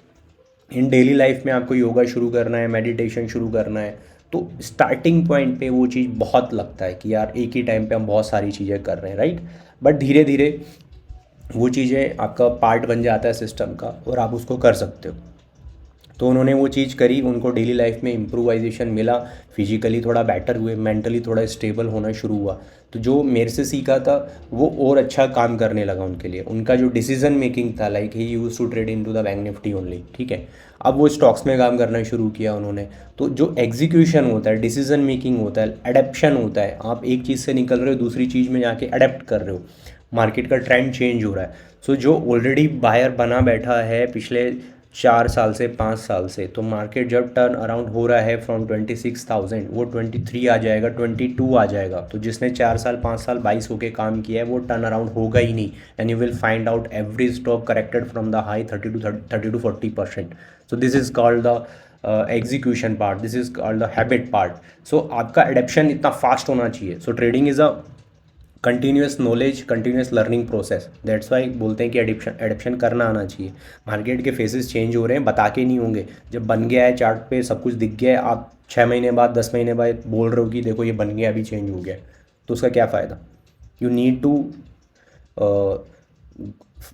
इन डेली लाइफ में आपको योगा शुरू करना है, मेडिटेशन शुरू करना है, तो स्टार्टिंग पॉइंट पे वो चीज़ बहुत लगता है कि यार एक ही टाइम पे हम बहुत सारी चीज़ें कर रहे हैं, राइट। बट धीरे धीरे वो चीज़ें आपका पार्ट बन जाता है सिस्टम का और आप उसको कर सकते हो। तो उन्होंने वो चीज़ करी, उनको डेली लाइफ में इम्प्रूवाइजेशन मिला, फिजिकली थोड़ा बेटर हुए, मेंटली थोड़ा स्टेबल होना शुरू हुआ। तो जो मेरे से सीखा था वो और अच्छा काम करने लगा उनके लिए। उनका जो डिसीजन मेकिंग था, like he use to trade into the Bank Nifty only, ठीक है, अब वो स्टॉक्स में काम करना शुरू किया उन्होंने। तो जो एग्जीक्यूशन होता है, डिसीजन मेकिंग होता है, अडेप्शन होता है, आप एक चीज़ से निकल रहे हो दूसरी चीज़ में जाके अडेप्ट कर रहे हो, मार्केट का ट्रेंड चेंज हो रहा है। सो जो ऑलरेडी बायर बना बैठा है पिछले 4 साल से 5 साल से, तो मार्केट जब टर्न अराउंड हो रहा है फ्रॉम 26,000, वो 23 आ जाएगा, 22 आ जाएगा। तो जिसने 4 साल 5 साल 22 होके काम किया है वो टर्न अराउंड होगा ही नहीं, and you will find out every stock corrected from the high 30 to 40%। So this is called the execution part, this is called the habit part. So आपका एडेप्शन इतना फास्ट होना चाहिए। So trading is a continuous knowledge, continuous learning process, that's why बोलते हैं कि एडिप्शन करना आना चाहिए। मार्केट के फेसेस चेंज हो रहे हैं, बता के नहीं होंगे। जब बन गया है चार्ट पे, सब कुछ दिख गया है, आप 6 महीने बाद 10 महीने बाद बोल रहे हो कि देखो ये बन गया, अभी चेंज हो गया, तो उसका क्या फ़ायदा। You need to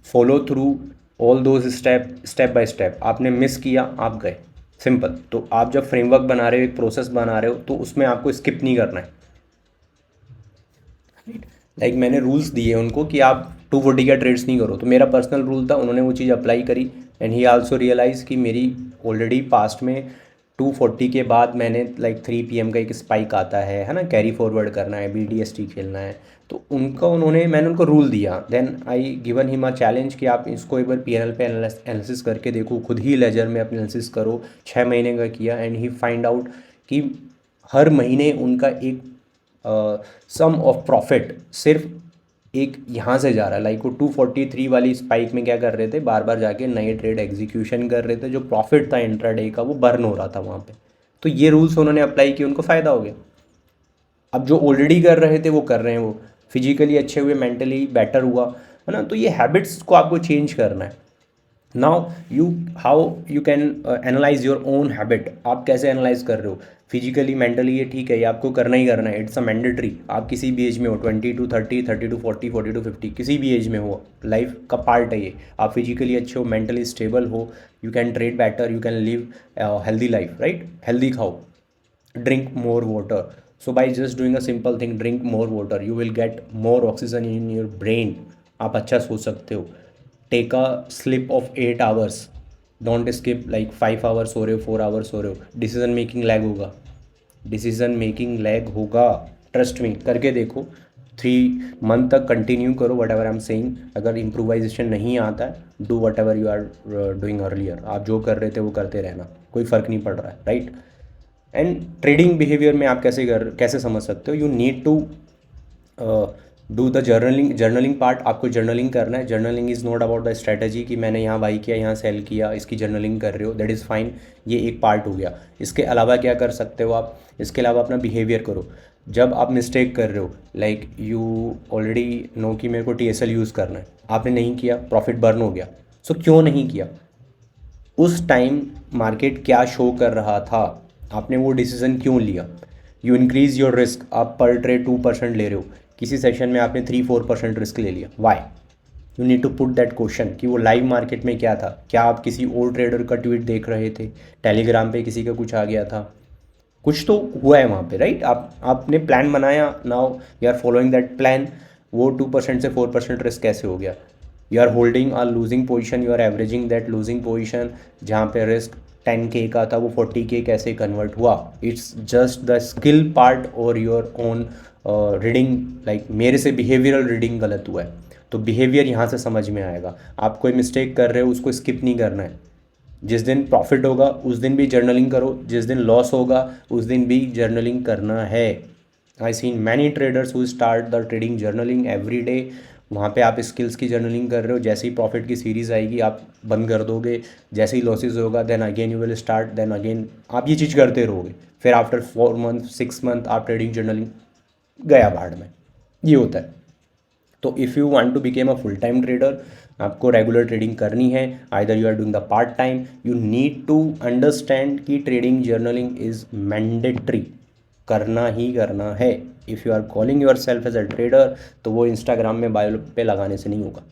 follow through all those step by step. आपने मिस किया, आप गए, सिंपल। तो आप जब फ्रेमवर्क बना रहे हो, एक प्रोसेस बना रहे हो, तो उसमें आपको स्किप नहीं करना है। लाइक मैंने रूल्स दिए उनको कि आप 240 का ट्रेड्स नहीं करो, तो मेरा पर्सनल रूल था, उन्होंने वो चीज़ अप्लाई करी, एंड ही आल्सो रियलाइज़ कि मेरी ऑलरेडी पास्ट में 240 के बाद मैंने लाइक 3 PM का एक स्पाइक आता है ना, कैरी फॉरवर्ड करना है, BDST खेलना है, तो मैंने उनको रूल दिया। Then I given him a challenge कि आप इसको एक बार PNL पे एनालिसिस करके देखो, खुद ही लेजर में अपने एनालिसिस करो। 6 महीने का किया, एंड ही फाइंड आउट कि हर महीने उनका एक सम ऑफ प्रॉफिट सिर्फ एक यहाँ से जा रहा है। लाइक वो 243 वाली स्पाइक में क्या कर रहे थे, बार बार जाके नए ट्रेड एग्जीक्यूशन कर रहे थे, जो प्रॉफिट था इंट्राडे का वो बर्न हो रहा था वहाँ पे। तो ये रूल्स उन्होंने अप्लाई किए, उनको फ़ायदा हो गया। अब जो ऑलरेडी कर रहे थे वो कर रहे हैं, वो फिजिकली अच्छे हुए, मेंटली बेटर हुआ, है ना। तो ये हैबिट्स को आपको चेंज करना है। Now how you can analyse your own habit. आप कैसे एनालाइज कर रहे हो, फिजिकली मेंटली, ये ठीक है, ये आपको करना ही करना है, इट्स अ मैंडेटरी। आप किसी भी एज में हो, 20 to 30, 30 to 40, 40 to 50, किसी भी एज में हो, लाइफ का पार्ट है ये। आप फिजिकली अच्छे हो, मेंटली स्टेबल हो, you can trade better, you can live healthy life, right. Healthy खाओ, drink more water. So by just doing a simple thing, drink more water, you will get more oxygen in your brain, आप अच्छा सोच सकते हो। Take a sleep of 8 hours, don't skip like 5 hours सो रहे हो, 4 hours सो रहे हो, डिसीजन मेकिंग लैग होगा, डिसीजन मेकिंग लैग होगा, ट्रस्ट मी, करके देखो। 3 month तक कंटिन्यू करो whatever I am saying. अगर इम्प्रोवाइजेशन नहीं आता है, do whatever you are doing earlier, आप जो कर रहे थे वो करते रहना, कोई फ़र्क नहीं पड़ रहा है, राइट। एंड ट्रेडिंग बिहेवियर में आप कैसे समझ सकते हो, you need to do the journaling part. आपको जर्नलिंग करना है। Journaling is not about the strategy कि मैंने यहाँ बाई किया, यहाँ सेल किया, इसकी जर्नलिंग कर रहे हो, दैट इज़ फाइन, ये एक पार्ट हो गया। इसके अलावा क्या कर सकते हो आप, इसके अलावा अपना बिहेवियर करो। जब आप मिस्टेक कर रहे हो, लाइक यू ऑलरेडी नो कि मेरे को TSL यूज़ करना है, आपने नहीं किया, प्रॉफिट बर्न हो गया। सो क्यों नहीं किया, उस टाइम मार्केट क्या शो कर रहा था, आपने वो डिसीज़न क्यों लिया। यू इंक्रीज़ योर रिस्क, आप पर ट्रेड 2% ले रहे हो, किसी सेशन में आपने 3-4% रिस्क ले लिया, why. You need to put that question कि वो लाइव मार्केट में क्या था, क्या आप किसी और ट्रेडर का ट्वीट देख रहे थे, टेलीग्राम पे किसी का कुछ आ गया था, कुछ तो हुआ है वहाँ पे, राइट। आपने प्लान बनाया, now you are following that plan, वो 2% से 4% रिस्क कैसे हो गया, you are holding a losing position, you are averaging that losing position, जहाँ पे रिस्क 10K का था वो 40K कैसे कन्वर्ट हुआ। It's just the skill part और योर ओन रीडिंग, लाइक मेरे से बिहेवियरल रीडिंग गलत हुआ है तो बिहेवियर यहाँ से समझ में आएगा। आप कोई मिस्टेक कर रहे हो उसको स्किप नहीं करना है, जिस दिन प्रॉफिट होगा उस दिन भी जर्नलिंग करो, जिस दिन लॉस होगा उस दिन भी जर्नलिंग करना है। I seen many traders who start the trading journaling every day. वहाँ पे आप स्किल्स की जर्नलिंग कर रहे हो, जैसे ही प्रॉफिट की सीरीज़ आएगी आप बंद कर दोगे, जैसे ही लॉसेज होगा then again you will start, then again आप ये चीज़ करते रहोगे, फिर आफ्टर 4 मंथ 6 मंथ आप ट्रेडिंग जर्नलिंग गया भाड़ में। ये होता है। तो if you want to become a full time trader, आपको रेगुलर ट्रेडिंग करनी है, either you are doing the part time, you need to understand कि ट्रेडिंग जर्नलिंग इज़ मैंडेटरी, करना ही करना है। If you are calling yourself as a trader तो वो इंस्टाग्राम में बायो पे लगाने से नहीं होगा,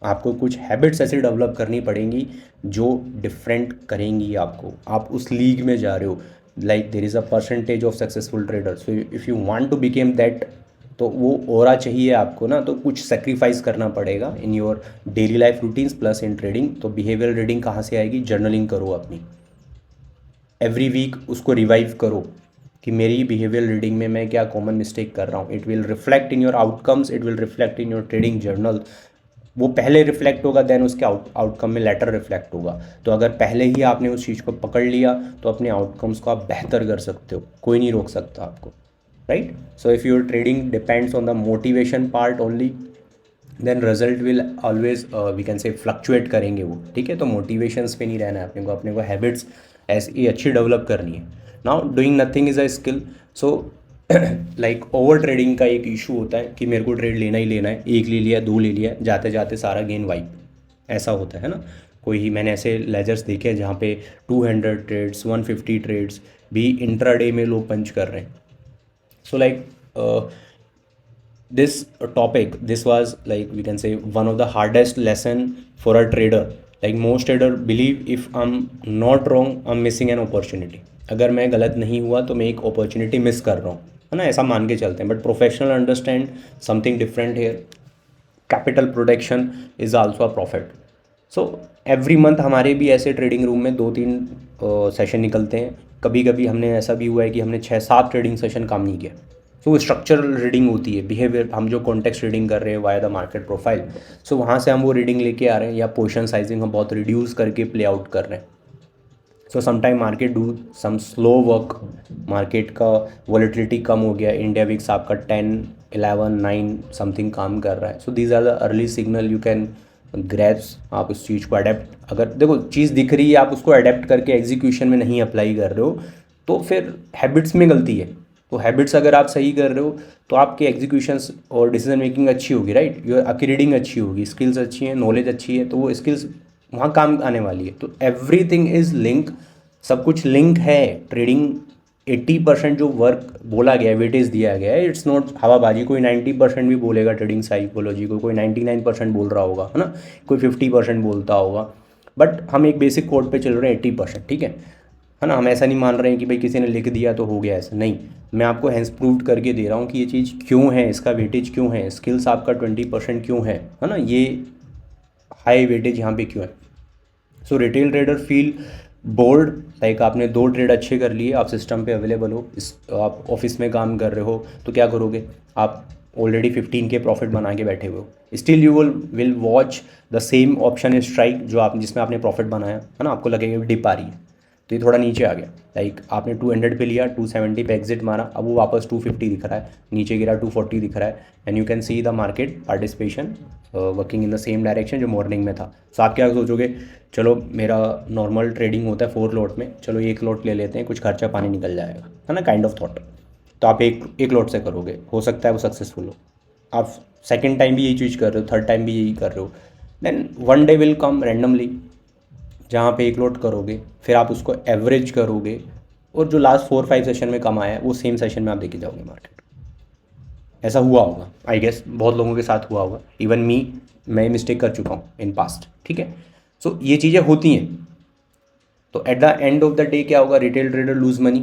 आपको कुछ हैबिट्स ऐसी डेवलप करनी पड़ेंगी जो डिफरेंट करेंगी आपको। आप उस लीग में जा रहे हो, like there is a percentage of successful trader, so if you want to become that, तो वो ओरा चाहिए आपको ना, तो कुछ सेक्रीफाइस करना पड़ेगा in your daily life routines plus in trading. तो बिहेवियर रीडिंग कहाँ से आएगी, जर्नलिंग करो अपनी, एवरी वीक उसको रिवाइव करो कि मेरी बिहेवियर रीडिंग में मैं क्या कॉमन मिस्टेक कर रहा हूँ। It will reflect in your outcomes, it will reflect in your trading journal. वो पहले रिफ्लेक्ट होगा देन उसके आउटकम में लेटर रिफ्लेक्ट होगा। तो अगर पहले ही आपने उस चीज़ को पकड़ लिया तो अपने आउटकम्स को आप बेहतर कर सकते हो, कोई नहीं रोक सकता आपको, right. So if your trading depends on the motivation part only, then result will always we can say fluctuate करेंगे वो, ठीक है। तो मोटिवेशंस पे नहीं रहना है अपने को हैबिट्स ऐसी अच्छी डेवलप करनी है। Now doing nothing is a skill. So like over trading का एक इशू होता है कि मेरे को ट्रेड लेना ही लेना है, एक ले लिया, दो ले लिया, जाते जाते सारा गेन वाइप, ऐसा होता है ना। कोई ही मैंने ऐसे लेजर्स देखे हैं जहाँ पे 200 ट्रेड्स 150 ट्रेड्स भी इंट्राडे में लोग पंच कर रहे हैं। So like this topic, this was like we can say one of the hardest lesson for a trader. Like most trader believe if I'm not wrong I'm missing an opportunity, अगर मैं गलत नहीं हुआ तो मैं एक अपॉर्चुनिटी मिस कर रहा हूँ, है ना, ऐसा मान के चलते हैं। But professional understand something different here, capital protection is also a profit. So every month हमारे भी ऐसे ट्रेडिंग रूम में 2-3 सेशन निकलते हैं। कभी कभी हमने ऐसा भी हुआ है कि हमने 6-7 ट्रेडिंग सेशन काम नहीं किया। सो वो स्ट्रक्चरल रीडिंग होती है, बिहेवियर, हम जो कॉन्टेक्स्ट रीडिंग कर रहे हैं वाया द मार्केट प्रोफाइल, सो वहाँ से हम वो रीडिंग लेके आ रहे हैं, या पोजीशन साइजिंग हम बहुत रिड्यूस करके प्ले आउट कर रहे हैं। So sometime market do some slow work, market का वॉलेटिलिटी कम हो गया, इंडिया विक्स आपका 10, 11, 9 समथिंग काम कर रहा है। So these are the early signal you can grabs. आप उस चीज़ को अडेप्ट, अगर देखो चीज़ दिख रही है आप उसको अडेप्ट करके एग्जीक्यूशन में नहीं अप्लाई कर रहे हो तो फिर हैबिट्स में गलती है। तो हैबिट्स अगर आप सही कर रहे हो तो आपकी एग्जीक्यूशंस और डिसीजन मेकिंग अच्छी होगी, राइट, योर आपकी रीडिंग अच्छी होगी, स्किल्स अच्छी हैं, नॉलेज अच्छी है, तो वो स्किल्स वहाँ काम आने वाली है। तो एवरीथिंग इज़ लिंक, सब कुछ लिंक है। ट्रेडिंग 80% जो वर्क बोला गया है, वेटेज दिया गया है, इट्स नॉट हवाबाजी। कोई 90% भी बोलेगा ट्रेडिंग साइकोलॉजी को, कोई 99% बोल रहा होगा, है ना, कोई 50% बोलता होगा, बट हम एक बेसिक कोड पे चल रहे हैं 80%, ठीक है ना। हम ऐसा नहीं मान रहे हैं कि भाई किसी ने लिख दिया तो हो गया, ऐसा नहीं। मैं आपको हैंस प्रूव करके दे रहा हूँ कि ये चीज़ क्यों है, इसका वेटेज क्यों है, स्किल्स आपका 20% क्यों है ना, ये हाई वेटेज यहाँ पे क्यों है। So retail trader feel bored, like आपने 2 ट्रेड अच्छे कर लिए, आप सिस्टम पे अवेलेबल हो, आप ऑफिस में काम कर रहे हो, तो क्या करोगे, आप ऑलरेडी 15 के प्रॉफिट बना के बैठे हुए हो, still you will watch the same option strike जो आप जिसमें आपने प्रॉफिट बनाया, है ना। आपको लगेगा डिप आ रही है तो ये थोड़ा नीचे आ गया, लाइक आपने 200 पे लिया, 270 पे एग्जिट मारा, अब वो वापस 250 दिख रहा है, नीचे गिरा 240 दिख रहा है, and you can see the market participation working in the same direction जो मॉर्निंग में था। सो आप क्या सोचोगे, चलो मेरा नॉर्मल ट्रेडिंग होता है 4 लॉट में, चलो 1 लॉट ले लेते हैं, कुछ खर्चा पानी निकल जाएगा, है ना, काइंड ऑफ थॉट। तो आप एक लॉट से करोगे, हो सकता है वो सक्सेसफुल हो। आप सेकेंड टाइम भी यही चीज़ कर रहे हो, थर्ड टाइम भी यही कर रहे हो, then one day will come randomly जहाँ पे 1 लॉट करोगे, फिर आप उसको एवरेज करोगे, और जो लास्ट 4-5 सेशन में कम आया है वो सेम सेशन में आप देके जाओगे मार्केट। ऐसा हुआ होगा, आई गेस बहुत लोगों के साथ हुआ होगा, इवन मैं मिस्टेक कर चुका हूँ इन पास्ट, ठीक है। सो ये चीज़ें होती हैं। तो at the end of the day क्या होगा, retail trader lose money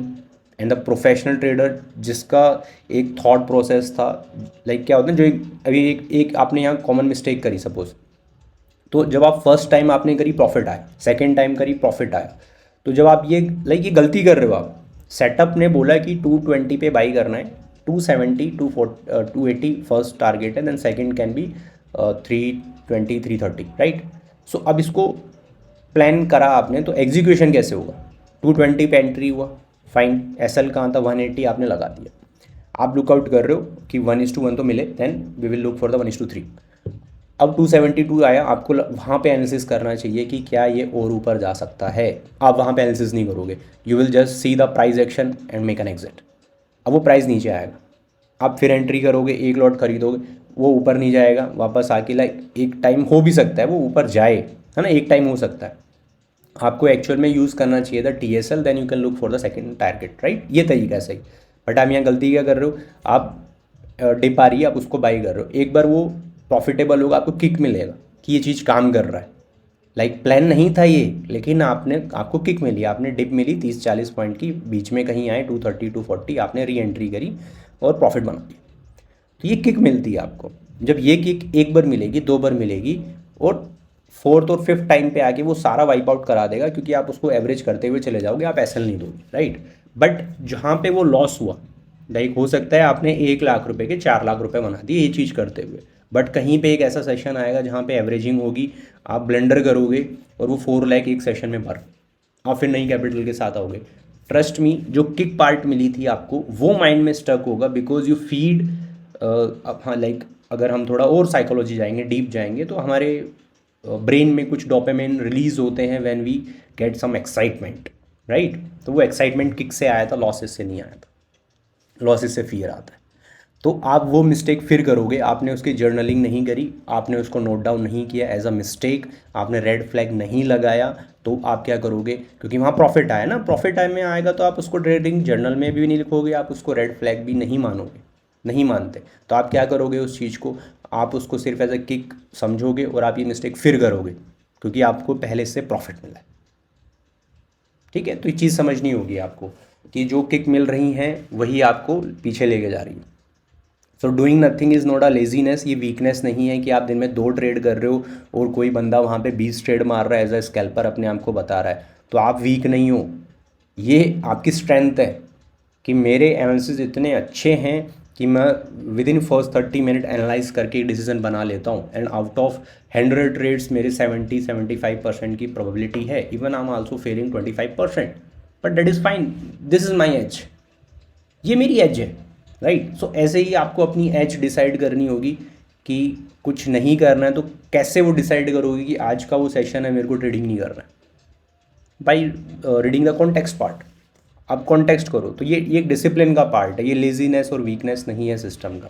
and the professional trader जिसका एक थॉट प्रोसेस था, लाइक क्या होता है जो अभी एक आपने यहाँ कॉमन मिस्टेक करी सपोज, तो जब आप फर्स्ट टाइम आपने करी प्रॉफिट आया, सेकेंड टाइम करी प्रॉफिट आया, तो जब आप ये गलती कर रहे हो, आप सेटअप ने बोला कि 220 पे बाई करना है, 270 280 फर्स्ट टारगेट है, then second can be 320 330, right. So अब इसको प्लान करा आपने, तो एग्जीक्यूशन कैसे होगा, 220 पे एंट्री हुआ, फाइन, एसएल कहाँ था 180 आपने लगा दिया, आप लुकआउट कर रहे हो कि 1:1 तो मिले, then we will look for the 1:3। अब 272 आया, आपको वहाँ पे एनालिसिस करना चाहिए कि क्या ये और ऊपर जा सकता है, आप वहाँ पे एनालिसिस नहीं करोगे, you will just see the price action and make an exit. अब वो प्राइस नीचे आएगा, आप फिर एंट्री करोगे, एक लॉट खरीदोगे, वो ऊपर नहीं जाएगा, वापस आके लाइक एक टाइम हो भी सकता है वो ऊपर जाए, है ना, एक टाइम हो सकता है। आपको एक्चुअल में यूज़ करना चाहिए था TSL, then you can look for the second target, right, ये तरीका सही। बट आप यहाँ गलती क्या कर रहे हो, आप डिप आ रही है, आप उसको बाई कर रहे हो, एक बार वो प्रॉफिटेबल होगा, आपको किक मिलेगा कि ये चीज़ काम कर रहा है, लाइक प्लान नहीं था ये, लेकिन आपको किक मिली, आपने डिप मिली 30-40 पॉइंट की, बीच में कहीं आए 230 240, आपने री एंट्री करी और प्रॉफिट बना लिया। तो ये किक मिलती है आपको, जब ये किक एक बार मिलेगी, दो बार मिलेगी, और फोर्थ और फिफ्थ टाइम पे आके वो सारा वाइप आउट करा देगा, क्योंकि आप उसको एवरेज करते हुए चले जाओगे, आप एसएल नहीं दोगे, राइट। बट जहाँ पे वो लॉस हुआ, लाइक हो सकता है आपने 1 लाख रुपए के 4 लाख रुपए बना दिए ये चीज़ करते हुए, बट कहीं पे एक ऐसा सेशन आएगा जहाँ पे एवरेजिंग होगी, आप ब्लेंडर करोगे और वो 4 लाख एक सेशन में भर, आप फिर नई कैपिटल के साथ आओगे। ट्रस्ट मी, जो किक पार्ट मिली थी आपको वो माइंड में स्टक होगा, बिकॉज यू फीड, हाँ लाइक अगर हम थोड़ा और साइकोलॉजी जाएंगे, डीप जाएंगे, तो हमारे ब्रेन में कुछ डोपामिन रिलीज होते हैं when we get some excitement, right. तो वो एक्साइटमेंट किक से आया था, लॉसेस से नहीं आया था, लॉसेस से फियर आता है। तो आप वो मिस्टेक फिर करोगे, आपने उसकी जर्नलिंग नहीं करी, आपने उसको नोट डाउन नहीं किया एज अ मिस्टेक, आपने रेड फ्लैग नहीं लगाया, तो आप क्या करोगे, क्योंकि वहाँ प्रॉफिट आया ना, प्रॉफिट टाइम में आएगा तो आप उसको ट्रेडिंग जर्नल में भी नहीं लिखोगे, आप उसको रेड फ्लैग भी नहीं मानोगे, नहीं मानते, तो आप क्या करोगे उस चीज़ को, आप उसको सिर्फ एज अ किक समझोगे और आप ये मिस्टेक फिर करोगे, क्योंकि आपको पहले से प्रॉफिट मिला है, ठीक है। तो ये चीज़ समझनी होगी आपको कि जो किक मिल रही हैं वही आपको पीछे लेके जा रही है। So doing nothing is not a laziness, ये वीकनेस नहीं है कि आप दिन में 2 ट्रेड कर रहे हो और कोई बंदा वहाँ पे 20 ट्रेड मार रहा है, एज अ स्कैल्पर अपने आप को बता रहा है, तो आप वीक नहीं हो, ये आपकी स्ट्रेंथ है कि मेरे एनालिसिस इतने अच्छे हैं कि मैं with in first 30 minute analyse करके डिसीजन बना लेता हूँ, एंड आउट ऑफ 100 ट्रेड्स मेरे 70-75% की प्रोबेबिलिटी है, even I am also failing 25%, but that is fine, this is my edge, ये मेरी एज है, राइट। सो ऐसे ही आपको अपनी एज डिसाइड करनी होगी कि कुछ नहीं करना है, तो कैसे वो डिसाइड करोगे कि आज का वो सेशन है, मेरे को ट्रेडिंग नहीं करना है, by reading the context part. आप कॉन्टेक्स्ट करो, तो ये एक डिसिप्लिन का पार्ट है, ये लेजीनेस और वीकनेस नहीं है सिस्टम का।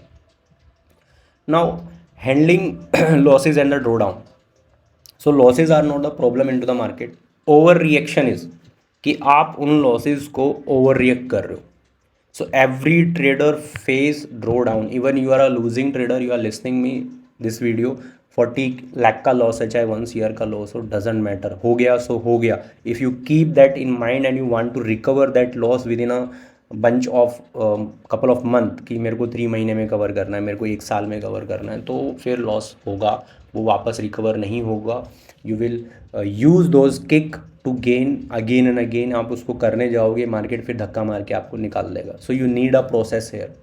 Now handling losses and the drawdown. So losses are not the problem in to the market, overreaction is कि आप उन लॉसेज को ओवर रिएक्ट कर रहे हो। So every trader face drawdown. Even you are a losing trader, you are listening me this video, 40 lakh का loss है, चाहे 1 year का लॉस हो, डजेंट मैटर, हो गया सो हो गया। If you keep that in mind and you want to recover that loss within a bunch of couple of month, कि मेरे को 3 महीने में कवर करना है, मेरे को 1 साल में कवर करना है, तो फिर लॉस होगा, वो वापस रिकवर नहीं होगा। You will use those kick to gain again and again, आप उसको करने जाओगे, मार्केट फिर धक्का मार के आपको निकाल देगा। So you need a process here.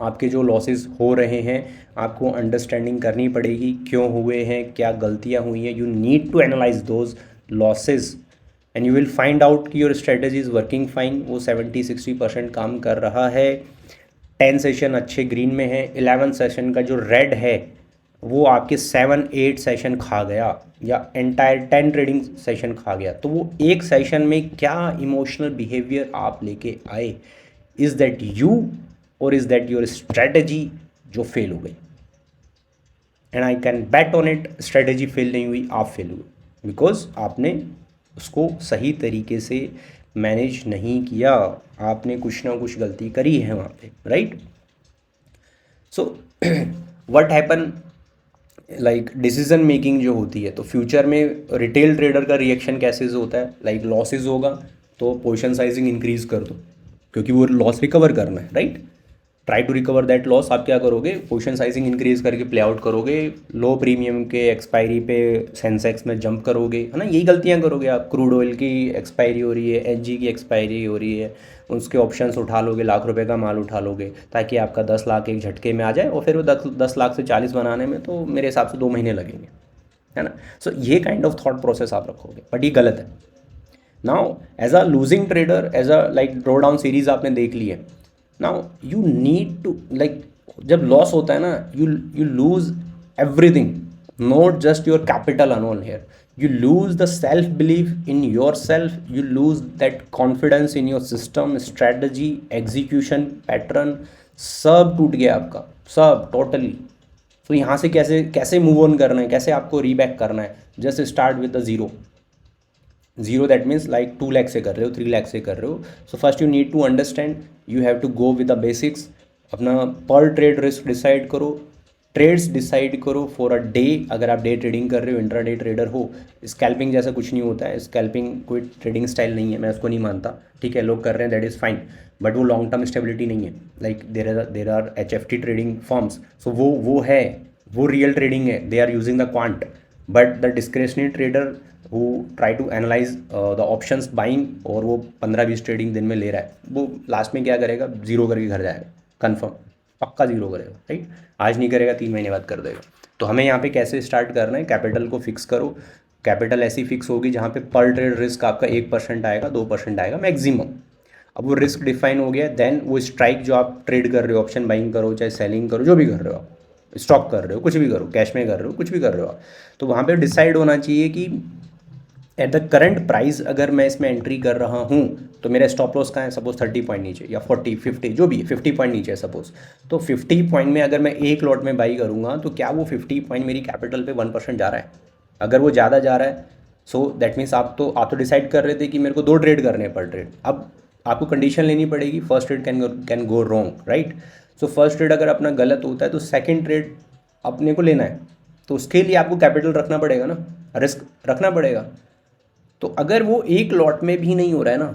आपके जो लॉसेस हो रहे हैं आपको अंडरस्टैंडिंग करनी पड़ेगी, क्यों हुए हैं, क्या गलतियां हुई हैं, you need to analyse those losses and you will find out कि your strategy is working fine, वो 70-60% काम कर रहा है, 10 सेशन अच्छे ग्रीन में है, 11 सेशन का जो रेड है वो आपके 7-8 सेशन खा गया, या एंटायर 10 ट्रेडिंग सेशन खा गया, तो वो एक सेशन में क्या इमोशनल बिहेवियर आप लेके आए, इज़ दैट यू और इज़ दैट योर स्ट्रेटजी जो फेल हो गई। And I can bat on it, strategy fail नहीं हुई, आप फेल हुए, बिकॉज आपने उसको सही तरीके से मैनेज नहीं किया, आपने कुछ ना कुछ गलती करी है वहाँ पे, right. So what happen, like decision making जो होती है, तो फ्यूचर में रिटेल ट्रेडर का रिएक्शन कैसे होता है, लाइक लॉसेज होगा तो पोजीशन साइजिंग इंक्रीज कर दो, क्योंकि वो लॉस रिकवर करना है, right. Try to recover that loss. आप क्या करोगे, पोजीशन साइजिंग इंक्रीज करके प्ले आउट करोगे, लो प्रीमियम के एक्सपायरी पे सेंसेक्स में जंप करोगे, है ना। यही गलतियां करोगे आप। क्रूड ऑयल की एक्सपायरी हो रही है, एनजी की एक्सपायरी हो रही है, उसके ऑप्शंस उठा लोगे, लाख रुपए का माल उठा लोगे ताकि आपका 10 लाख एक झटके में आ जाए, और फिर वो 10 लाख से 40 बनाने में तो मेरे हिसाब से 2 महीने लगेंगे, है ना। सो ये काइंड ऑफ थॉट प्रोसेस आप रखोगे, बट ये गलत है। Now as a losing trader, as a like drawdown series आपने देख ली है, now you need to like, जब लॉस होता है ना, you lose everything, not just your capital alone here, you lose the self belief in yourself, you lose that confidence in your system, strategy, execution pattern, सब टूट गया आपका, सब totally. तो यहाँ से कैसे कैसे मूव ऑन करना है, कैसे आपको रीबैक करना है, just start with the zero, that means like 2 lakh से कर रहे हो, 3 लाख से कर रहे हो। So first you need to understand, you have to go with the basics, अपना पर ट्रेड रिस्क डिसाइड करो, ट्रेड्स डिसाइड करो फॉर अ डे। अगर आप डे ट्रेडिंग कर रहे हो, इंट्रा डे ट्रेडर हो, स्कैल्पिंग जैसा कुछ नहीं होता है, स्कैल्पिंग कोई ट्रेडिंग स्टाइल नहीं है, मैं उसको नहीं मानता, ठीक है, लोग कर रहे हैं, दैट इज़ फाइन, बट वो लॉन्ग टर्म स्टेबिलिटी नहीं है। Like there are HFT trading forms, so वो है, वो रियल ट्रेडिंग है, they are using the quant, but the discretionary trader who try to analyse the options buying, और वो 15-20 trading दिन में ले रहा है, वो लास्ट में क्या करेगा, जीरो करके घर जाएगा, कन्फर्म, पक्का जीरो करेगा, राइट। आज नहीं करेगा, 3 महीने बाद कर देगा। तो हमें यहाँ पे कैसे स्टार्ट करना है, कैपिटल को फिक्स करो। कैपिटल ऐसी फिक्स होगी जहाँ पे पर ट्रेड रिस्क आपका 1% आएगा, 2% आएगा मैक्सिमम। अब वो रिस्क डिफाइन हो गया, देन वो स्ट्राइक जो आप ट्रेड कर रहे हो, ऑप्शन बाइंग करो चाहे सेलिंग करो, जो भी कर रहे हो आप, स्टॉक कर रहे हो, कुछ भी करो, कैश में कर रहे हो, कुछ भी कर रहे हो आप, तो वहाँ पे डिसाइड होना चाहिए कि एट द करंट प्राइस अगर मैं इसमें एंट्री कर रहा हूँ तो मेरा स्टॉप लॉस कहाँ है, सपोज 30 पॉइंट नीचे या 40 50 जो भी है, 50 पॉइंट नीचे है सपोज, तो 50 पॉइंट में अगर मैं एक लॉट में बाई करूँगा तो क्या वो 50 पॉइंट मेरी कैपिटल पे 1% जा रहा है। अगर वो ज़्यादा जा रहा है, सो दैट मीन्स आप तो डिसाइड कर रहे थे कि मेरे को 2 ट्रेड करने हैं पर ट्रेड। अब आपको कंडीशन लेनी पड़ेगी, first trade can go wrong, right. So first trade अगर अपना गलत होता है तो सेकेंड ट्रेड अपने को लेना है, तो उसके लिए आपको कैपिटल रखना पड़ेगा ना, रिस्क रखना पड़ेगा। तो अगर वो एक लॉट में भी नहीं हो रहा है ना,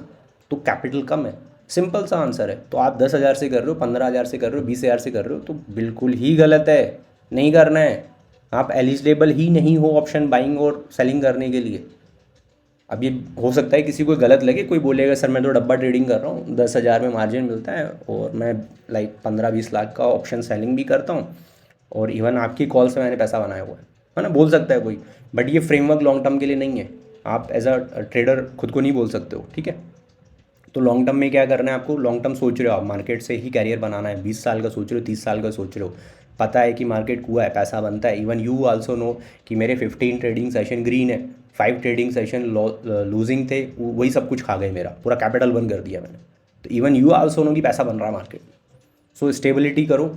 तो कैपिटल कम है, सिंपल सा आंसर है। तो आप 10,000 से कर रहे हो, 15,000 से कर रहे हो, 20,000 से कर रहे हो, तो बिल्कुल ही गलत है, नहीं करना है। आप एलिजिबल ही नहीं हो ऑप्शन बाइंग और सेलिंग करने के लिए। अब ये हो सकता है किसी को गलत लगे, कोई बोलेगा सर मैं तो डब्बा ट्रेडिंग कर रहा हूँ, 10,000 में मार्जिन मिलता है और मैं लाइक 15-20 लाख का ऑप्शन सेलिंग भी करता हूँ, और इवन आपकी कॉल से मैंने पैसा बनाया हुआ है ना, बोल सकता है कोई। बट ये फ्रेमवर्क लॉन्ग टर्म के लिए नहीं है, आप एज अ ट्रेडर खुद को नहीं बोल सकते हो, ठीक है। तो लॉन्ग टर्म में क्या करना है आपको, लॉन्ग टर्म सोच रहे हो आप, मार्केट से ही कैरियर बनाना है, 20 साल का सोच रहे हो, 30 साल का सोच रहे हो, पता है कि मार्केट कुआ है, पैसा बनता है। इवन यू आल्सो नो कि मेरे 15 ट्रेडिंग सेशन ग्रीन है, 5 ट्रेडिंग सेशन लूजिंग थे, वही सब कुछ खा गए, मेरा पूरा कैपिटल बंद कर दिया मैंने। तो इवन यू आल्सो नो कि पैसा बन रहा है मार्केट में। सो स्टेबिलिटी करो,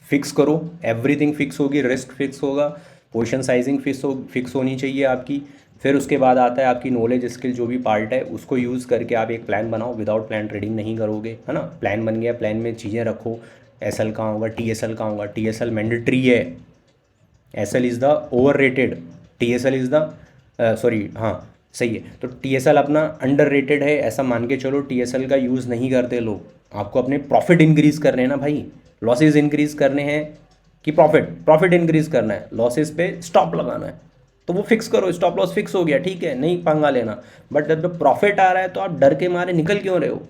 फिक्स करो, एवरीथिंग फिक्स होगी, रिस्क फिक्स होगा, पोजीशन साइजिंग फिक्स होनी चाहिए आपकी। फिर उसके बाद आता है आपकी नॉलेज स्किल, जो भी पार्ट है उसको यूज़ करके आप एक प्लान बनाओ। विदाउट प्लान ट्रेडिंग नहीं करोगे, है ना। प्लान बन गया, प्लान में चीज़ें रखो, एसएल कहाँ होगा, टीएसएल कहाँ होगा, टीएसएल मैंडेटरी है, SL is the overrated, TSL is the sorry, हाँ सही है। तो टीएसएल अपना अंडर रेटेड है, ऐसा मान के चलो, टीएसएल का यूज़ नहीं करते लोग। आपको अपने प्रॉफिट इंक्रीज़ करने हैं ना भाई, लॉसेज इंक्रीज़ करने हैं कि प्रॉफिट इंक्रीज़ करना है, लॉसेज पे स्टॉप लगाना है, तो वो फिक्स करो, स्टॉप लॉस फिक्स हो गया, ठीक है, नहीं पंगा लेना। बट जब प्रॉफिट आ रहा है तो आप डर के मारे निकल क्यों रहे हो,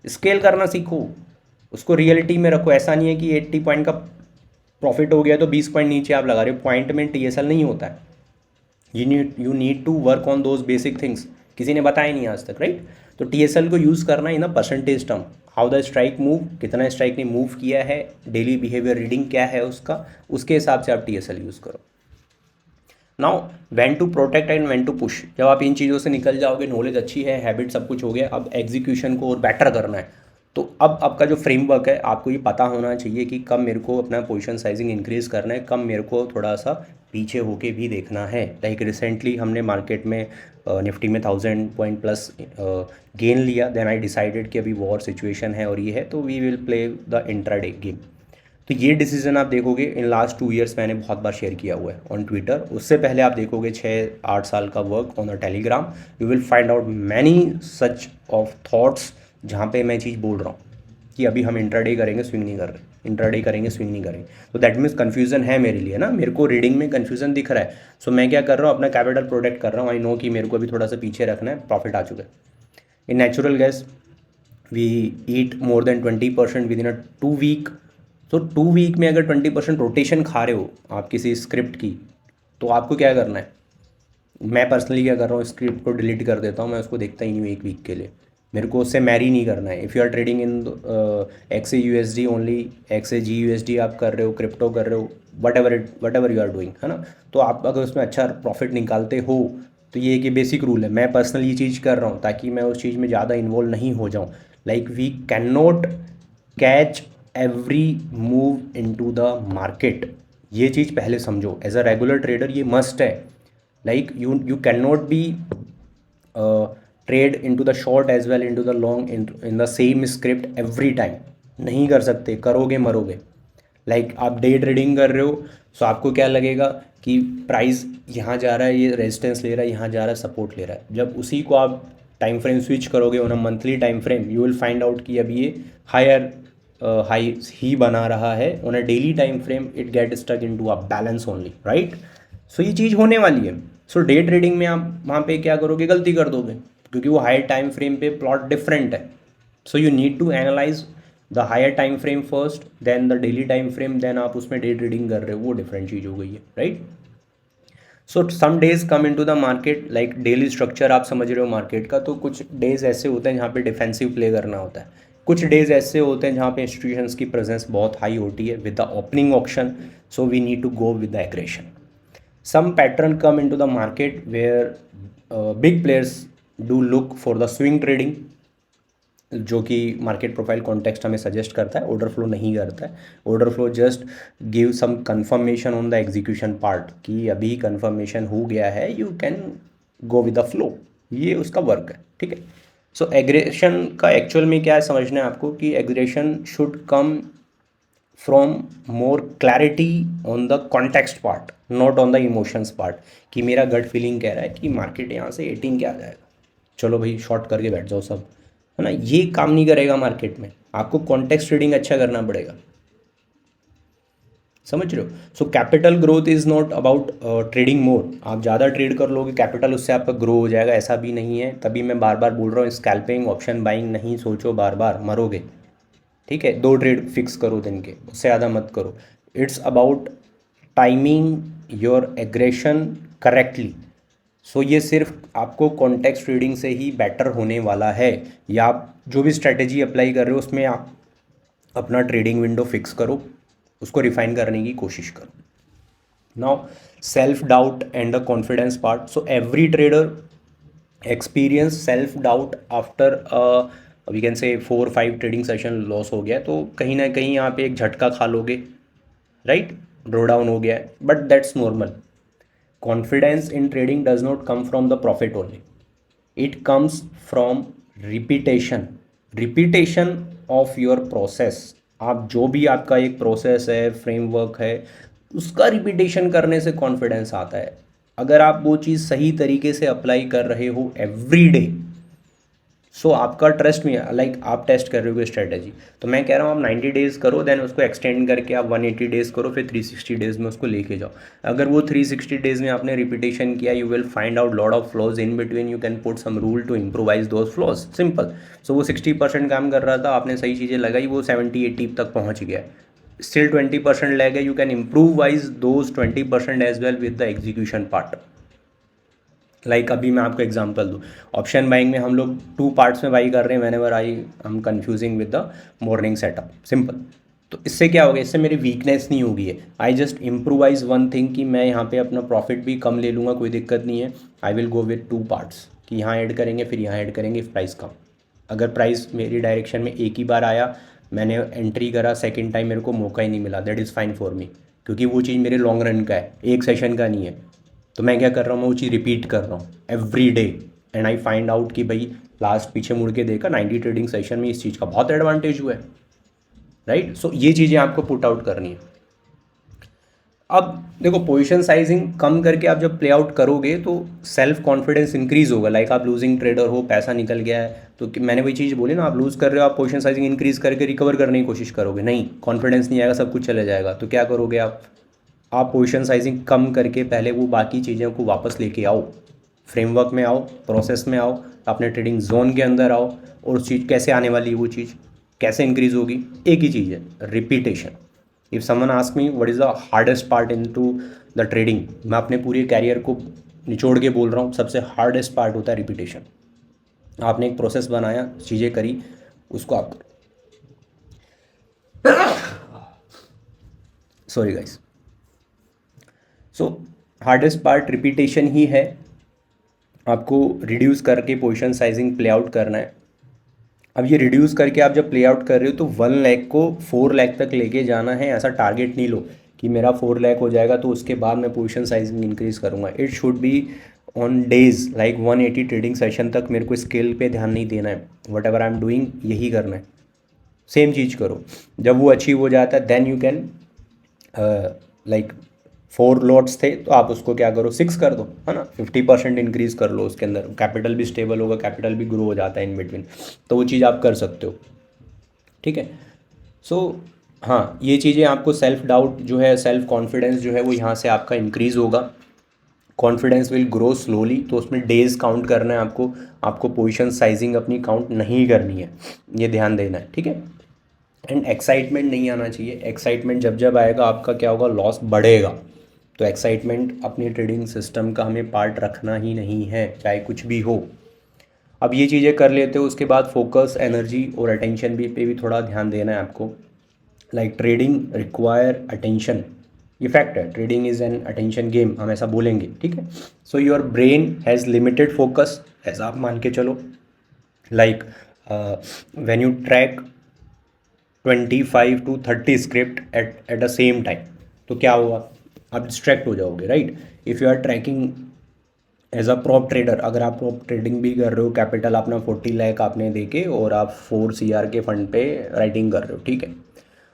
स्केल करना सीखो, उसको रियलिटी में रखो। ऐसा नहीं है कि 80 पॉइंट का प्रॉफिट हो गया तो 20 पॉइंट नीचे आप लगा रहे हो, पॉइंट में टीएसएल नहीं होता है। You need to work on those basic things, किसी ने बताया नहीं आज तक, राइट। तो टीएसएल को यूज़ करना in a percentage term, how the strike move, कितना स्ट्राइक ने मूव किया है, डेली बिहेवियर रीडिंग क्या है उसका, उसके हिसाब से आप टीएसएल यूज़ करो। Now when to protect and when to push, जब आप इन चीज़ों से निकल जाओगे, नॉलेज अच्छी है, हैबिट सब कुछ हो गया, अब एग्जीक्यूशन को और बेटर करना है। तो अब आपका जो फ्रेमवर्क है, आपको ये पता होना चाहिए कि कब मेरे को अपना पोजीशन साइजिंग इंक्रीज़ करना है, कब मेरे को थोड़ा सा पीछे होके भी देखना है। लाइक रिसेंटली हमने मार्केट में निफ्टी में 1000 पॉइंट प्लस गेन लिया, देन आई डिसाइडेड कि अभी वॉर सिचुएशन है और ये है, तो we will play the intraday game. तो ये डिसीजन आप देखोगे इन लास्ट 2 ईयर्स मैंने बहुत बार शेयर किया हुआ है ऑन ट्विटर। उससे पहले आप देखोगे 6-8 साल का work on a Telegram, you will find out many such of thoughts जहाँ पे मैं चीज़ बोल रहा हूँ कि अभी हम इंट्राडे करेंगे स्विंग नहीं कर रहे, इंट्राडे करेंगे स्विंग नहीं करेंगे। तो दैट मीन्स कन्फ्यूजन है मेरे लिए ना, मेरे को रीडिंग में कन्फ्यूजन दिख रहा है। सो मैं क्या कर रहा हूँ, अपना कैपिटल प्रोटेक्ट कर रहा हूँ। आई नो कि मेरे को अभी थोड़ा सा पीछे रखना है, प्रॉफिट आ चुका है। In natural gas we eat more than 20% within a 2 week. तो 2 वीक में अगर 20% रोटेशन खा रहे हो आप किसी स्क्रिप्ट की, तो आपको क्या करना है। मैं पर्सनली क्या कर रहा हूँ, स्क्रिप्ट को डिलीट कर देता हूँ, मैं उसको देखता ही नहीं हूँ 1 वीक के लिए। मेरे को उससे मैरी नहीं करना है। If you are trading in XAUSD only, XAGUSD आप कर रहे हो, क्रिप्टो कर रहे हो, whatever you are doing, है ना। तो आप अगर उसमें अच्छा प्रॉफिट निकालते हो तो ये कि बेसिक रूल है। मैं पर्सनली ये चीज़ कर रहा हूँ ताकि मैं उस चीज़ में ज़्यादा इन्वॉल्व नहीं हो जाऊँ। Like we can not catch every move into the market. ये चीज़ पहले समझो, एज अ रेगुलर ट्रेडर ये मस्ट है। Like you cannot be trade into the short as well into the long in the same script every time। नहीं कर सकते, करोगे मरोगे। लाइक आप डे ट्रेडिंग कर रहे हो, सो आपको क्या लगेगा कि प्राइस यहाँ जा रहा है, ये रेजिस्टेंस ले रहा है, यहाँ जा रहा है, सपोर्ट ले रहा है। जब उसी को आप टाइम फ्रेम स्विच करोगे on a monthly time frame, you will find out कि अभी ये हायर हाई ही बना रहा है। On a daily time frame it get stuck into a balance only, right. So ये चीज़ होने वाली है। सो डे ट्रेडिंग में आप वहाँ पे क्या करोगे, गलती कर दोगे, क्योंकि वो हायर टाइम फ्रेम पे प्लॉट डिफरेंट है। So you need to analyse the higher time frame first, then the daily time frame, देन आप उसमें डे ट्रेडिंग कर रहे हो, वो डिफरेंट चीज़ हो गई है, right. So some days come in to the market, like daily structure आप समझ रहे हो मार्केट का, तो कुछ डेज ऐसे होते हैं जहाँ पे डिफेंसिव प्ले करना होता है। कुछ डेज ऐसे होते हैं जहाँ पे इंस्टीट्यूशंस की प्रेजेंस बहुत हाई होती है with the opening option, so we need to go with the aggression. Some pattern come into the market where big players do look for the swing trading, जो कि मार्केट प्रोफाइल कॉन्टेक्स्ट हमें suggest करता है, order flow नहीं करता है। Order flow just give some confirmation on the execution part कि अभी कंफर्मेशन हो गया है, you can go with the flow, ये उसका वर्क है, ठीक है। सो एग्रेशन का एक्चुअल में क्या है समझना है आपको कि aggression should come from more clarity on the context part, not on the emotions part, कि मेरा गट फीलिंग कह रहा है कि मार्केट यहाँ से 18 के आ जाएगा, चलो भाई शॉर्ट करके बैठ जाओ सब, है ना। ये काम नहीं करेगा मार्केट में, आपको कॉन्टेक्स्ट ट्रेडिंग अच्छा करना पड़ेगा, समझ रहे हो। So capital growth is not about trading more. आप ज़्यादा ट्रेड कर लोगे कैपिटल, उससे आपका ग्रो हो जाएगा, ऐसा भी नहीं है। तभी मैं बार बार बोल रहा हूँ स्कैल्पिंग ऑप्शन बाइंग नहीं सोचो, बार बार मरोगे, ठीक है। 2 ट्रेड फिक्स करो दिन के, उससे ज़्यादा मत करो। It's about timing your aggression correctly. So ये सिर्फ आपको कॉन्टेक्स्ट ट्रेडिंग से ही बेटर होने वाला है, या आप जो भी स्ट्रेटेजी अप्लाई कर रहे हो उसमें आप अपना ट्रेडिंग विंडो फिक्स करो, उसको रिफाइन करने की कोशिश करो। Now self doubt and the confidence part. So every trader experience self doubt after we can say 4-5 trading session loss हो गया, तो कहीं ना कहीं यहाँ पे एक झटका खा लोगे, राइट, ड्रो डाउन हो गया है, but that's normal. Confidence in trading does not come from the profit only, it comes from repetition of your process. आप जो भी आपका एक प्रोसेस है, फ्रेमवर्क है, उसका रिपीटेशन करने से कॉन्फिडेंस आता है। अगर आप वो चीज़ सही तरीके से अप्लाई कर रहे हो एवरी डे, सो आपका ट्रस्ट में, लाइक आप टेस्ट कर रहे हो स्ट्रेटेजी, तो मैं कह रहा हूँ आप 90 डेज़ करो, देन उसको एक्सटेंड करके आप 180 डेज़ करो, फिर 360 डेज़ में उसको लेके जाओ। अगर वो 360 डेज़ में आपने रिपीटेशन किया, you will find out lot of flaws in between, you can put some rule to improvise those flaws, simple. So वो 60% काम कर रहा था, आपने सही चीज़ें लगाई, वो 70-80 तक पहुँच गया, स्टिल 20% लग गया, you can improvise those 20% as well with the execution part. Like अभी मैं आपको एग्जांपल दूँ, ऑप्शन बाइंग में हम लोग 2 पार्ट्स में बाई कर रहे हैं, व्हेनेवर आई हम confusing with the morning setup, simple. तो इससे क्या होगा, इससे मेरी वीकनेस नहीं होगी है, I just improvise one thing कि मैं यहाँ पे अपना प्रॉफिट भी कम ले लूँगा, कोई दिक्कत नहीं है। I will go with 2 parts कि यहाँ ऐड करेंगे फिर यहाँ ऐड करेंगे, प्राइस कम। अगर प्राइस मेरी डायरेक्शन में एक ही बार आया, मैंने एंट्री करा, सेकेंड टाइम मेरे को मौका ही नहीं मिला, दैट इज़ फाइन फॉर मी, क्योंकि वो चीज़ मेरे लॉन्ग रन का है, एक सेशन का नहीं है। तो मैं क्या कर रहा हूँ, मैं वो चीज़ रिपीट कर रहा हूँ every day, and I find out कि भाई लास्ट पीछे मुड़ के देखा 90 ट्रेडिंग सेशन में इस चीज़ का बहुत एडवांटेज हुआ है, राइट। सो ये चीज़ें आपको पुट आउट करनी है। अब देखो, पोजीशन साइजिंग कम करके आप जब प्ले आउट करोगे तो सेल्फ कॉन्फिडेंस इंक्रीज होगा। लाइक आप लूजिंग ट्रेडर हो, पैसा निकल गया है, तो मैंने वही चीज़ बोली ना, आप लूज़ कर रहे हो, आप पोजीशन साइजिंग इंक्रीज करके रिकवर करने की कोशिश करोगे, नहीं, कॉन्फिडेंस नहीं आएगा, सब कुछ चले जाएगा। तो क्या करोगे आप पोजीशन साइजिंग कम करके पहले वो बाकी चीज़ों को वापस लेके आओ, फ्रेमवर्क में आओ, प्रोसेस में आओ, अपने ट्रेडिंग जोन के अंदर आओ, और उस चीज़ कैसे आने वाली है, वो चीज़ कैसे इंक्रीज होगी। एक ही चीज़ है, repetition. If someone ask me what is the hardest part in to the trading, मैं अपने पूरे कैरियर को निचोड़ के बोल रहा हूँ, सबसे हार्डेस्ट पार्ट होता है रिपीटेशन। आपने एक प्रोसेस बनाया, चीज़ें करी, उसको आप सॉरी गाइस। सो हार्डेस्ट पार्ट रिपीटेशन ही है। आपको रिड्यूस करके पोजीशन साइजिंग प्ले आउट करना है। अब ये रिड्यूस करके आप जब प्ले आउट कर रहे हो तो 1 लाख को 4 लाख तक लेके जाना है। ऐसा टारगेट नहीं लो कि मेरा 4 लाख हो जाएगा तो उसके बाद मैं पोजीशन साइजिंग इंक्रीज़ करूँगा। It should be on days, like 180 trading session तक मेरे को स्केल पे ध्यान नहीं देना है। What ever I am doing यही करना है, सेम चीज़ करो। जब वो अचीव हो जाता है then you can, like 4 lots थे तो आप उसको क्या करो, 6 कर दो, है ना, 50% इंक्रीज़ कर लो उसके अंदर। कैपिटल भी स्टेबल होगा, कैपिटल भी ग्रो हो जाता है इन बिटवीन, तो वो चीज़ आप कर सकते हो, ठीक है। सो हाँ, ये चीज़ें आपको सेल्फ डाउट जो है, सेल्फ कॉन्फिडेंस जो है वो यहाँ से आपका इंक्रीज़ होगा। कॉन्फिडेंस विल ग्रो स्लोली, तो उसमें डेज काउंट करना है आपको पोजीशन साइजिंग अपनी काउंट नहीं करनी है, ये ध्यान देना है, ठीक है। एंड एक्साइटमेंट नहीं आना चाहिए। एक्साइटमेंट जब जब आएगा आपका क्या होगा, लॉस बढ़ेगा। तो एक्साइटमेंट अपनी ट्रेडिंग सिस्टम का हमें पार्ट रखना ही नहीं है, चाहे कुछ भी हो। अब ये चीज़ें कर लेते हो, उसके बाद फोकस, एनर्जी और अटेंशन पे भी थोड़ा ध्यान देना है आपको। लाइक ट्रेडिंग रिक्वायर अटेंशन, ये फैक्ट है, trading is an attention game, हम ऐसा बोलेंगे, ठीक है। So your brain has limited focus, ऐसा आप मान के चलो। Like when you track 25 to 30 script at the same time, तो क्या होगा, आप डिस्ट्रैक्ट हो जाओगे, right. If you are tracking as a prop trader, अगर आप प्रॉप ट्रेडिंग भी कर रहे हो, कैपिटल अपना 40 लाख आपने देके और आप 4 CR के फंड पे राइटिंग कर रहे हो, ठीक है।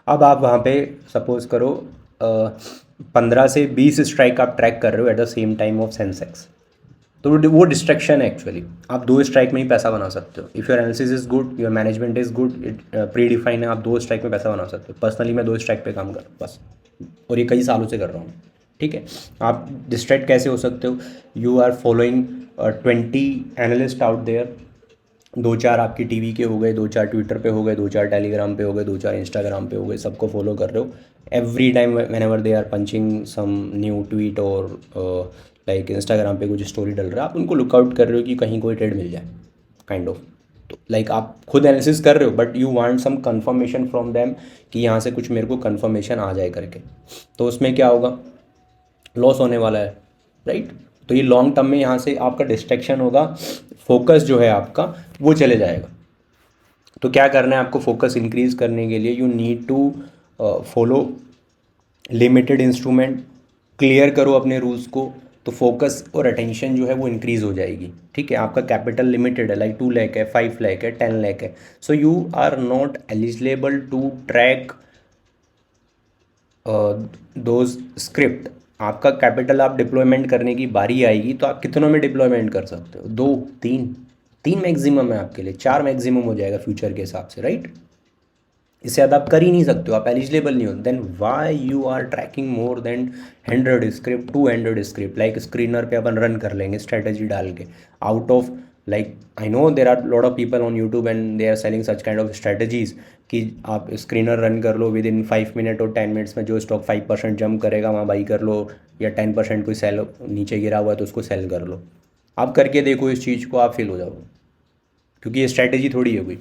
अब आप वहाँ पे सपोज करो 15 से 20 स्ट्राइक आप ट्रैक कर रहे हो eight the same time of Sensex, तो वो डिस्ट्रैक्शन है एक्चुअली। आप 2 स्ट्राइक में ही पैसा बना सकते हो। If your analysis is good, your management is good, it pre define है, आप 2 स्ट्राइक में पैसा बना सकते हो। पर्सनली मैं 2 स्ट्राइक पे काम कर रहा हूँ बस, और ये कई सालों से कर रहा हूँ, ठीक है। आप डिस्ट्रैक्ट कैसे हो सकते हो, you are following 20 analyst out there, 2-4 आपकी टीवी के हो गए, 2-4 ट्विटर पे हो गए, 2-4 टेलीग्राम पे हो गए, 2-4 इंस्टाग्राम पे हो गए, सबको फॉलो कर रहे हो। Every time whenever they are punching some new tweet और लाइक इंस्टाग्राम पे कुछ स्टोरी डल रहा है, आप उनको लुकआउट कर रहे हो कि कहीं कोई ट्रेड मिल जाए, काइंड ऑफ। तो लाइक आप खुद एनालिसिस कर रहे हो but you want some confirmation from them कि यहाँ से कुछ मेरे को कंफर्मेशन आ जाए करके, तो उसमें क्या होगा, लॉस होने वाला है, राइट। तो ये लॉन्ग टर्म में यहाँ से आपका डिस्ट्रैक्शन होगा, फोकस जो है आपका वो चले जाएगा। तो क्या करना है आपको, फोकस इंक्रीज करने के लिए you need to follow limited instrument, clear करो अपने रूल्स को, तो फोकस और अटेंशन जो है वो इंक्रीज हो जाएगी, ठीक है। आपका कैपिटल लिमिटेड है, लाइक 2 लाख है, 5 लाख है, 10 लाख है, so you are not eligible to track those script. आपका कैपिटल आप डिप्लॉयमेंट करने की बारी आएगी तो आप कितनों में डिप्लॉयमेंट कर सकते हो, 2, 3 मैक्सिमम है आपके लिए, 4 मैक्सिमम हो जाएगा फ्यूचर के हिसाब से, राइट। इससे ज़्यादा आप कर ही नहीं सकते हो, आप एलिजिबल नहीं हो। Then why you are tracking more than 100 script, 200 script, like screener पे अपन रन कर लेंगे स्ट्रेटेजी डाल के, out of like I know there are lot of people on YouTube and they are selling such kind of strategies कि आप screener run कर लो, with in 5 minute और 10 मिनट्स में जो स्टॉक 5% जंप करेगा वहाँ बाई कर लो, या 10% कोई सेल नीचे गिरा हुआ है तो उसको सेल कर लो। आप करके देखो इस चीज़ को, आप फेल हो जाओगे, क्योंकि ये स्ट्रैटेजी थोड़ी है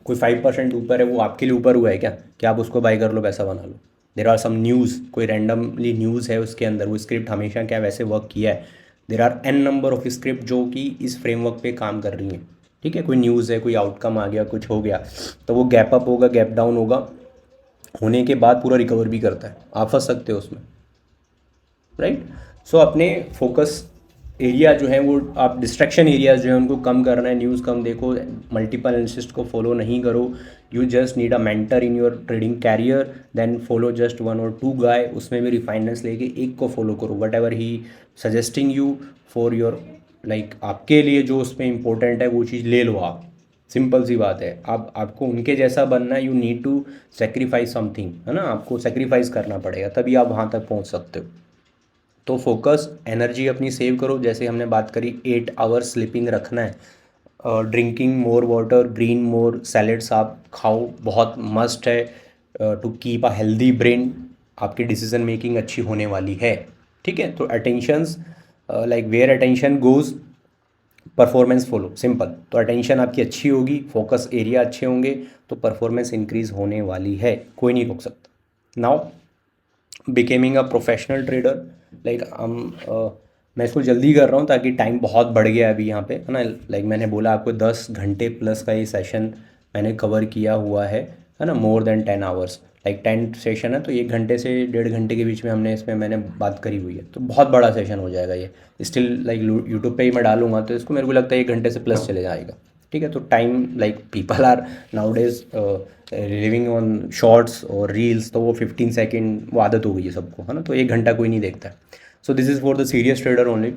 कोई 5% ऊपर है वो आपके लिए ऊपर हुआ है क्या कि आप उसको बाई कर लो, पैसा बना लो। देर आर सम न्यूज़, कोई रैंडमली न्यूज़ है उसके अंदर, वो स्क्रिप्ट हमेशा क्या वैसे वर्क किया है। There are n number of script जो कि इस फ्रेमवर्क पे काम कर रही हैं, ठीक है। कोई न्यूज़ है, कोई आउटकम आ गया, कुछ हो गया, तो वो गैप अप होगा, गैप डाउन होगा, होने के बाद पूरा रिकवर भी करता है, आप फंस सकते हो उसमें, राइट। सो अपने फोकस एरिया जो है वो आप डिस्ट्रैक्शन एरियाज जो है उनको कम करना है, न्यूज़ कम देखो, मल्टीपल एनालिस्ट को फॉलो नहीं करो, you just need a mentor in your trading career, then follow just 1 और 2 गाय, उसमें भी रिफाइनेंस लेके एक को फॉलो करो, what ever he suggesting you for your like आपके लिए जो उसमें इंपॉर्टेंट है वो चीज़ ले लो आप। सिंपल सी बात है, आप आपको उनके जैसा बनना है, you need to sacrifice something, है ना, आपको सेक्रीफाइस करना पड़ेगा तभी आप वहाँ तक पहुँच सकते हो। तो फोकस, एनर्जी अपनी सेव करो, जैसे हमने बात करी 8 आवर्स स्लीपिंग रखना है, drinking more water, green more salads आप खाओ, बहुत मस्ट है to keep a healthy brain, आपकी डिसीजन मेकिंग अच्छी होने वाली है। ठीक है, तो attentions like where attention goes performance follow, simple. तो अटेंशन आपकी अच्छी होगी, फोकस एरिया अच्छे होंगे तो परफॉर्मेंस इंक्रीज होने वाली है, कोई नहीं रोक सकता। Now becoming a professional trader, like हम मैं इसको जल्दी कर रहा हूँ ताकि टाइम बहुत बढ़ गया है अभी यहाँ पे, है ना। लाइक मैंने बोला आपको 10 घंटे प्लस का ये सेशन मैंने कवर किया हुआ है ना, more than 10 hours, like 10 session है तो 1 घंटे से 1.5 घंटे के बीच में हमने इसमें मैंने बात करी हुई है, तो बहुत बड़ा सेशन हो जाएगा ये। स्टिल लाइक यूट्यूब पे ही मैं डालूंगा तो इसको मेरे को लगता है 1 घंटे से प्लस चले जाएगा। ठीक है, तो time like people are nowadays living on shorts और रील्स, तो वो 15 सेकेंड वो आदत हो गई है सबको, है ना, तो 1 घंटा कोई नहीं देखता है। So this is for the serious trader only.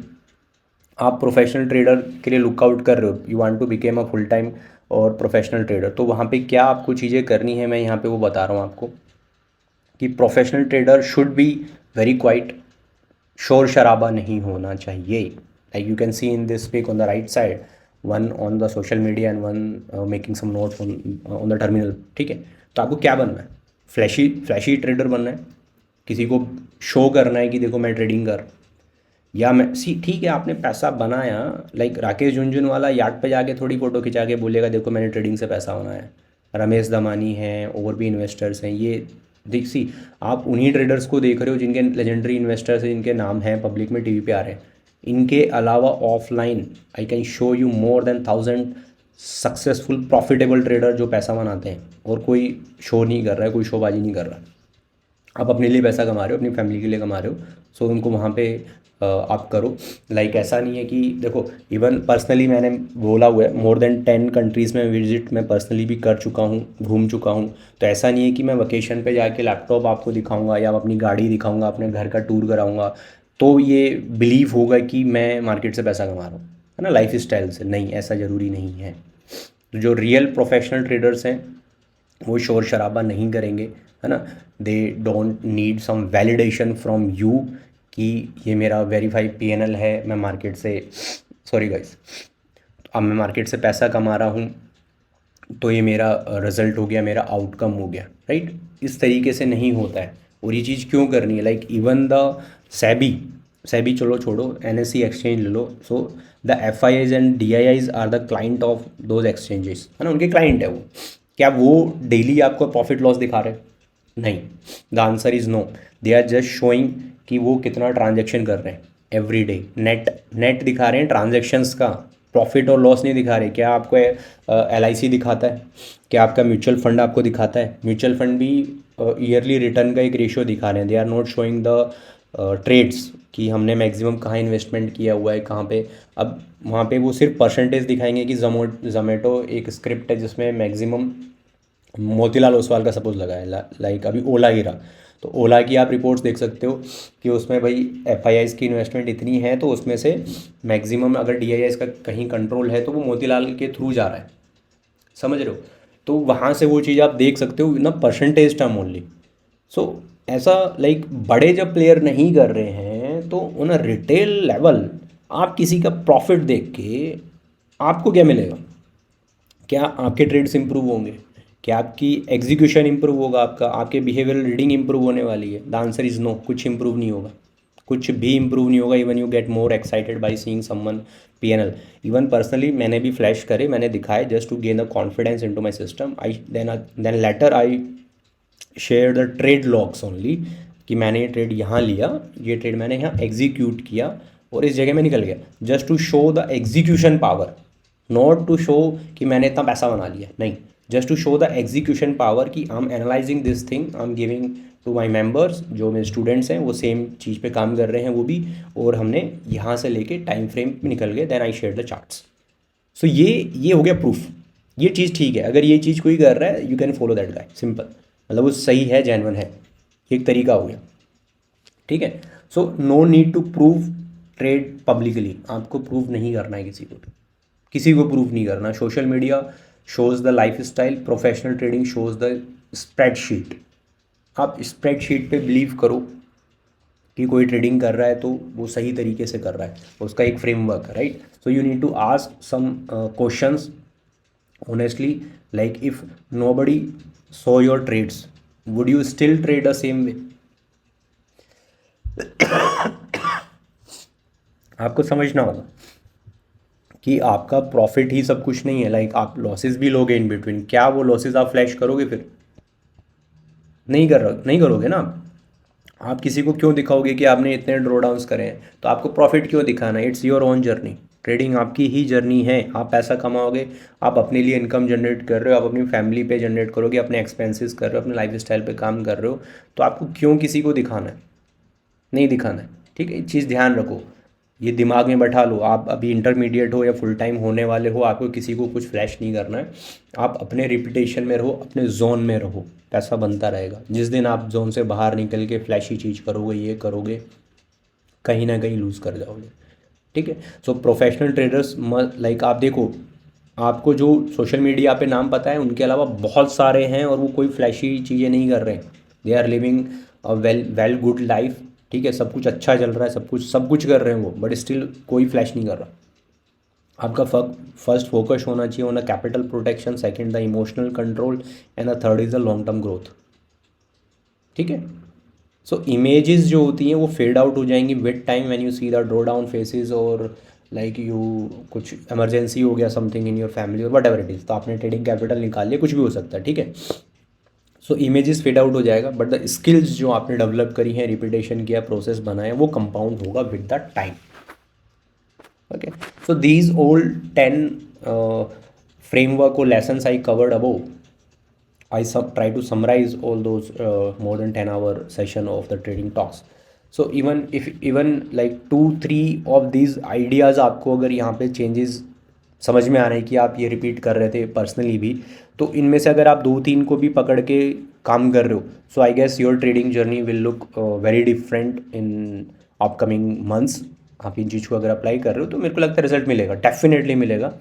आप प्रोफेशनल ट्रेडर के लिए लुकआउट कर रहे हो, you want to become a full time और प्रोफेशनल ट्रेडर, तो वहाँ पे क्या आपको चीज़ें करनी है मैं यहाँ पे वो बता रहा हूँ आपको कि professional trader should be very quiet, शोर शराबा नहीं होना चाहिए। Like you can see in this pic on the right side, one on the social media and one making some notes on the terminal. ठीक है, तो आपको क्या बनना है? फ्लैशी फ्लैशी ट्रेडर बनना है, किसी को शो करना है कि देखो मैं ट्रेडिंग कर, या मैं सी ठीक है आपने पैसा बनाया, लाइक राकेश झुनझुनवाला यार्ड पे जाके थोड़ी फोटो खिंचा के बोलेगा देखो मैंने ट्रेडिंग से पैसा बनाया। रमेश दमानी हैं और भी इन्वेस्टर्स हैं, ये देख सी आप उन्हीं ट्रेडर्स को देख रहे हो जिनके लेजेंडरी इन्वेस्टर्स हैं, जिनके नाम हैं पब्लिक में टीवी पे आ रहे हैं। इनके अलावा offline I can show you more than 1000 successful profitable trader जो पैसा बनाते हैं, और कोई शो नहीं कर रहा है, कोई शोबाजी नहीं कर रहा है। आप अपने लिए पैसा कमा रहे हो, अपनी फैमिली के लिए कमा रहे हो, सो उनको वहाँ पे आप करो। लाइक ऐसा नहीं है कि देखो, इवन पर्सनली मैंने बोला हुआ है मोर देन 10 कंट्रीज़ में विजिट मैं पर्सनली भी कर चुका हूँ, घूम चुका हूँ। तो ऐसा नहीं है कि मैं वकेशन पे जाके लैपटॉप आपको दिखाऊंगा या अपनी गाड़ी दिखाऊंगा, अपने घर का टूर कराऊंगा तो ये बिलीव होगा कि मैं मार्केट से पैसा कमा रहा हूँ, है ना, लाइफ स्टाइल से। नहीं, ऐसा ज़रूरी नहीं है। तो जो रियल प्रोफेशनल ट्रेडर्स हैं वो शोर शराबा नहीं करेंगे, है ना। They don't need some validation from you कि ये मेरा वेरीफाइड पीएनएल है, मैं मार्केट से सॉरी गाइस, अब मैं मार्केट से पैसा कमा रहा हूँ तो ये मेरा रिजल्ट हो गया, मेरा आउटकम हो गया, राइट। इस तरीके से नहीं होता है। और ये चीज़ क्यों करनी है? Like even the SEBI SEBI चलो छोड़ो, एनएससी एक्सचेंज ले लो, so the FIIs and DIIs are the client of those exchanges, है ना, उनके क्लाइंट है वो। क्या वो डेली आपको प्रॉफिट लॉस दिखा रहे हैं? नहीं, the answer is no. They are just showing कि वो कितना ट्रांजेक्शन कर रहे हैं एवरी डे, नेट नेट दिखा रहे हैं ट्रांजेक्शन्स का, प्रॉफिट और लॉस नहीं दिखा रहे। क्या आपको एलआईसी दिखाता है? क्या आपका म्यूचुअल फंड आपको दिखाता है? म्यूचुअल फंड भी ईयरली रिटर्न का एक रेशियो दिखा रहे हैं। They are not showing the trades कि हमने मैक्सिमम कहाँ इन्वेस्टमेंट किया हुआ है, कहाँ पे। अब वहाँ पे वो सिर्फ परसेंटेज दिखाएंगे कि जोमेटो एक स्क्रिप्ट है जिसमें मैक्सिमम मोतीलाल ओसवाल का सपोज लगा है, लाइक अभी ओला गिरा तो ओला की आप रिपोर्ट्स देख सकते हो कि उसमें भाई एफआईआईज की इन्वेस्टमेंट इतनी है, तो उसमें से मैक्सिमम अगर डीआईआईज का कहीं कंट्रोल है तो वो मोतीलाल के थ्रू जा रहा है, समझ रहे हो। तो वहाँ से वो चीज़ आप देख सकते हो ना, परसेंटेज टर्म ओनली। सो ऐसा लाइक बड़े जब प्लेयर नहीं कर रहे हैं तो ऑन अ रिटेल लेवल आप किसी का प्रॉफिट देख के आपको क्या मिलेगा? क्या आपके ट्रेड्स इंप्रूव होंगे? क्या आपकी एग्जीक्यूशन इंप्रूव होगा? आपके बिहेवियरल रीडिंग इंप्रूव होने वाली है? द आंसर इज़ नो, कुछ इंप्रूव नहीं होगा, कुछ भी इंप्रूव नहीं होगा। Even you get more excited by seeing someone PNL. Even personally मैंने भी फ्लैश करे, मैंने दिखाए just to gain the confidence into my system. I then later I share the trade logs only कि मैंने ये ट्रेड यहाँ लिया, ये ट्रेड मैंने यहाँ एग्जीक्यूट किया और इस जगह में निकल गया, just to show the execution power, not to show कि मैंने इतना पैसा बना लिया। नहीं, just to show the execution power कि I am analysing this thing, I am giving to my members, जो मेरे स्टूडेंट्स हैं वो सेम चीज़ पे काम कर रहे हैं वो भी, और हमने यहाँ से लेके टाइम फ्रेम में निकल गए, then I share the charts. So ये हो गया प्रूफ, ये चीज़ ठीक है। अगर ये चीज़ कोई कर रहा है, you can follow that guy, simple, मतलब वो सही है, जेन्युइन है, एक तरीका हो गया, ठीक है। So no need to prove trade publicly, आपको प्रूव नहीं करना है किसी को, किसी को प्रूव नहीं करना। Social media shows the life style, professional trading shows the spreadsheet. आप स्प्रेडशीट पे बिलीव करो कि कोई ट्रेडिंग कर रहा है तो वो सही तरीके से कर रहा है, उसका एक फ्रेमवर्क है, right. So you need to ask some questions honestly, like if nobody saw your trades, would you still trade the same way? आपको समझना होगा कि आपका प्रॉफिट ही सब कुछ नहीं है, लाइक आप लॉसेस भी लोगे इन बिटवीन, क्या वो लॉसेस आप फ्लैश करोगे? फिर नहीं करोगे ना आप किसी को क्यों दिखाओगे कि आपने इतने ड्रॉ डाउन्स करे हैं? तो आपको प्रॉफिट क्यों दिखाना है? It's your own journey, trading आपकी ही जर्नी है। आप पैसा कमाओगे, आप अपने लिए इनकम जनरेट कर रहे हो, आप अपनी फैमिली पे जनरेट करोगे, अपने एक्सपेंसेस कर रहे हो, अपने लाइफ स्टाइल पे काम कर रहे हो, तो आपको क्यों किसी को दिखाना है? नहीं दिखाना है, ठीक है। चीज़ ध्यान रखो, ये दिमाग में बैठा लो। आप अभी इंटरमीडिएट हो या फुल टाइम होने वाले हो, आपको किसी को कुछ फ्लैश नहीं करना है। आप अपने रिपीटेशन में रहो, अपने जोन में रहो, पैसा बनता रहेगा। जिस दिन आप जोन से बाहर निकल के फ्लैशी चीज़ करोगे, ये करोगे, कहीं ना कहीं लूज़ कर जाओगे, ठीक है। सो प्रोफेशनल ट्रेडर्स, लाइक आप देखो, आपको जो सोशल मीडिया पे नाम पता है, उनके अलावा बहुत सारे हैं और वो कोई फ्लैशी चीज़ें नहीं कर रहे हैं। They are living a well good life, ठीक है, सब कुछ अच्छा चल रहा है, सब कुछ कर रहे हैं वो, बट स्टिल कोई फ्लैश नहीं कर रहा। आपका फर्स्ट फोकस होना चाहिए on a capital protection, second the emotional control, and the third is the long term growth, ठीक है। सो इमेजेस जो होती हैं वो फेड आउट हो जाएंगी with time when you see the draw down faces, और लाइक यू कुछ इमरजेंसी हो गया समथिंग इन योर फैमिली और वट एवर इट इज़, तो आपने ट्रेडिंग कैपिटल निकाल लिया, कुछ भी हो सकता है, ठीक है। सो इमेजेस फेड आउट हो जाएगा, बट द स्किल्स जो आपने डेवलप करी हैं, रिपीटेशन किया, प्रोसेस बनाया, वो कंपाउंड होगा with the time, okay. So these all 10 framework or lessons I covered above, I try to summarize all those more than 10-hour session of the trading talks. So even like 2-3 of these ideas आपको अगर यहाँ पे changes समझ में आ रहे हैं कि आप ये रिपीट कर रहे थे पर्सनली भी, तो इनमें से अगर आप 2-3 को भी पकड़ के काम कर रहे हो, so I guess your trading journey will look very different in upcoming months. आप इन चीज़ को अगर अप्लाई कर रहे हो तो मेरे को लगता है रिजल्ट मिलेगा, डेफिनेटली मिलेगा,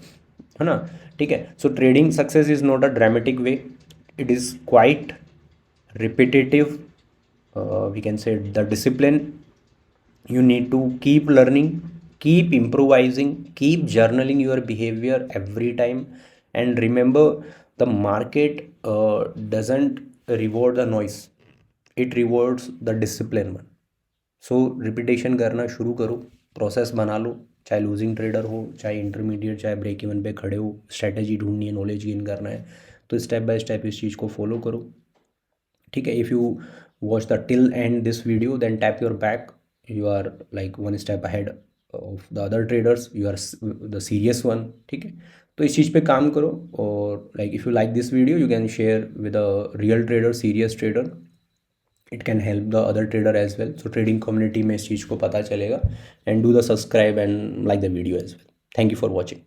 है ना, ठीक है। सो trading success is not a dramatic way, it is quite repetitive, we can say the discipline. You need to keep learning, keep improvising, keep journaling your behavior every time, and remember the market doesn't reward the noise, it rewards the discipline one. So repetition करना शुरू करो, process बना लो, चाहे losing trader हो, चाहे intermediate, चाहे break even पे खड़े हो, स्ट्रैटेजी ढूंढनी है, नॉलेज गेन करना है, तो स्टेप बाय स्टेप इस चीज़ को फॉलो करो, ठीक है। If you watch the till end this video, then tap your back, you are like one step ahead of the other traders, you are the serious one, ठीक है। तो इस चीज़ पे काम करो, और like if you like this video, you can share with a real trader, serious trader, it can help the other trader as well. So trading community में इस चीज़ को पता चलेगा, and do the subscribe and like the video as well. Thank you for watching.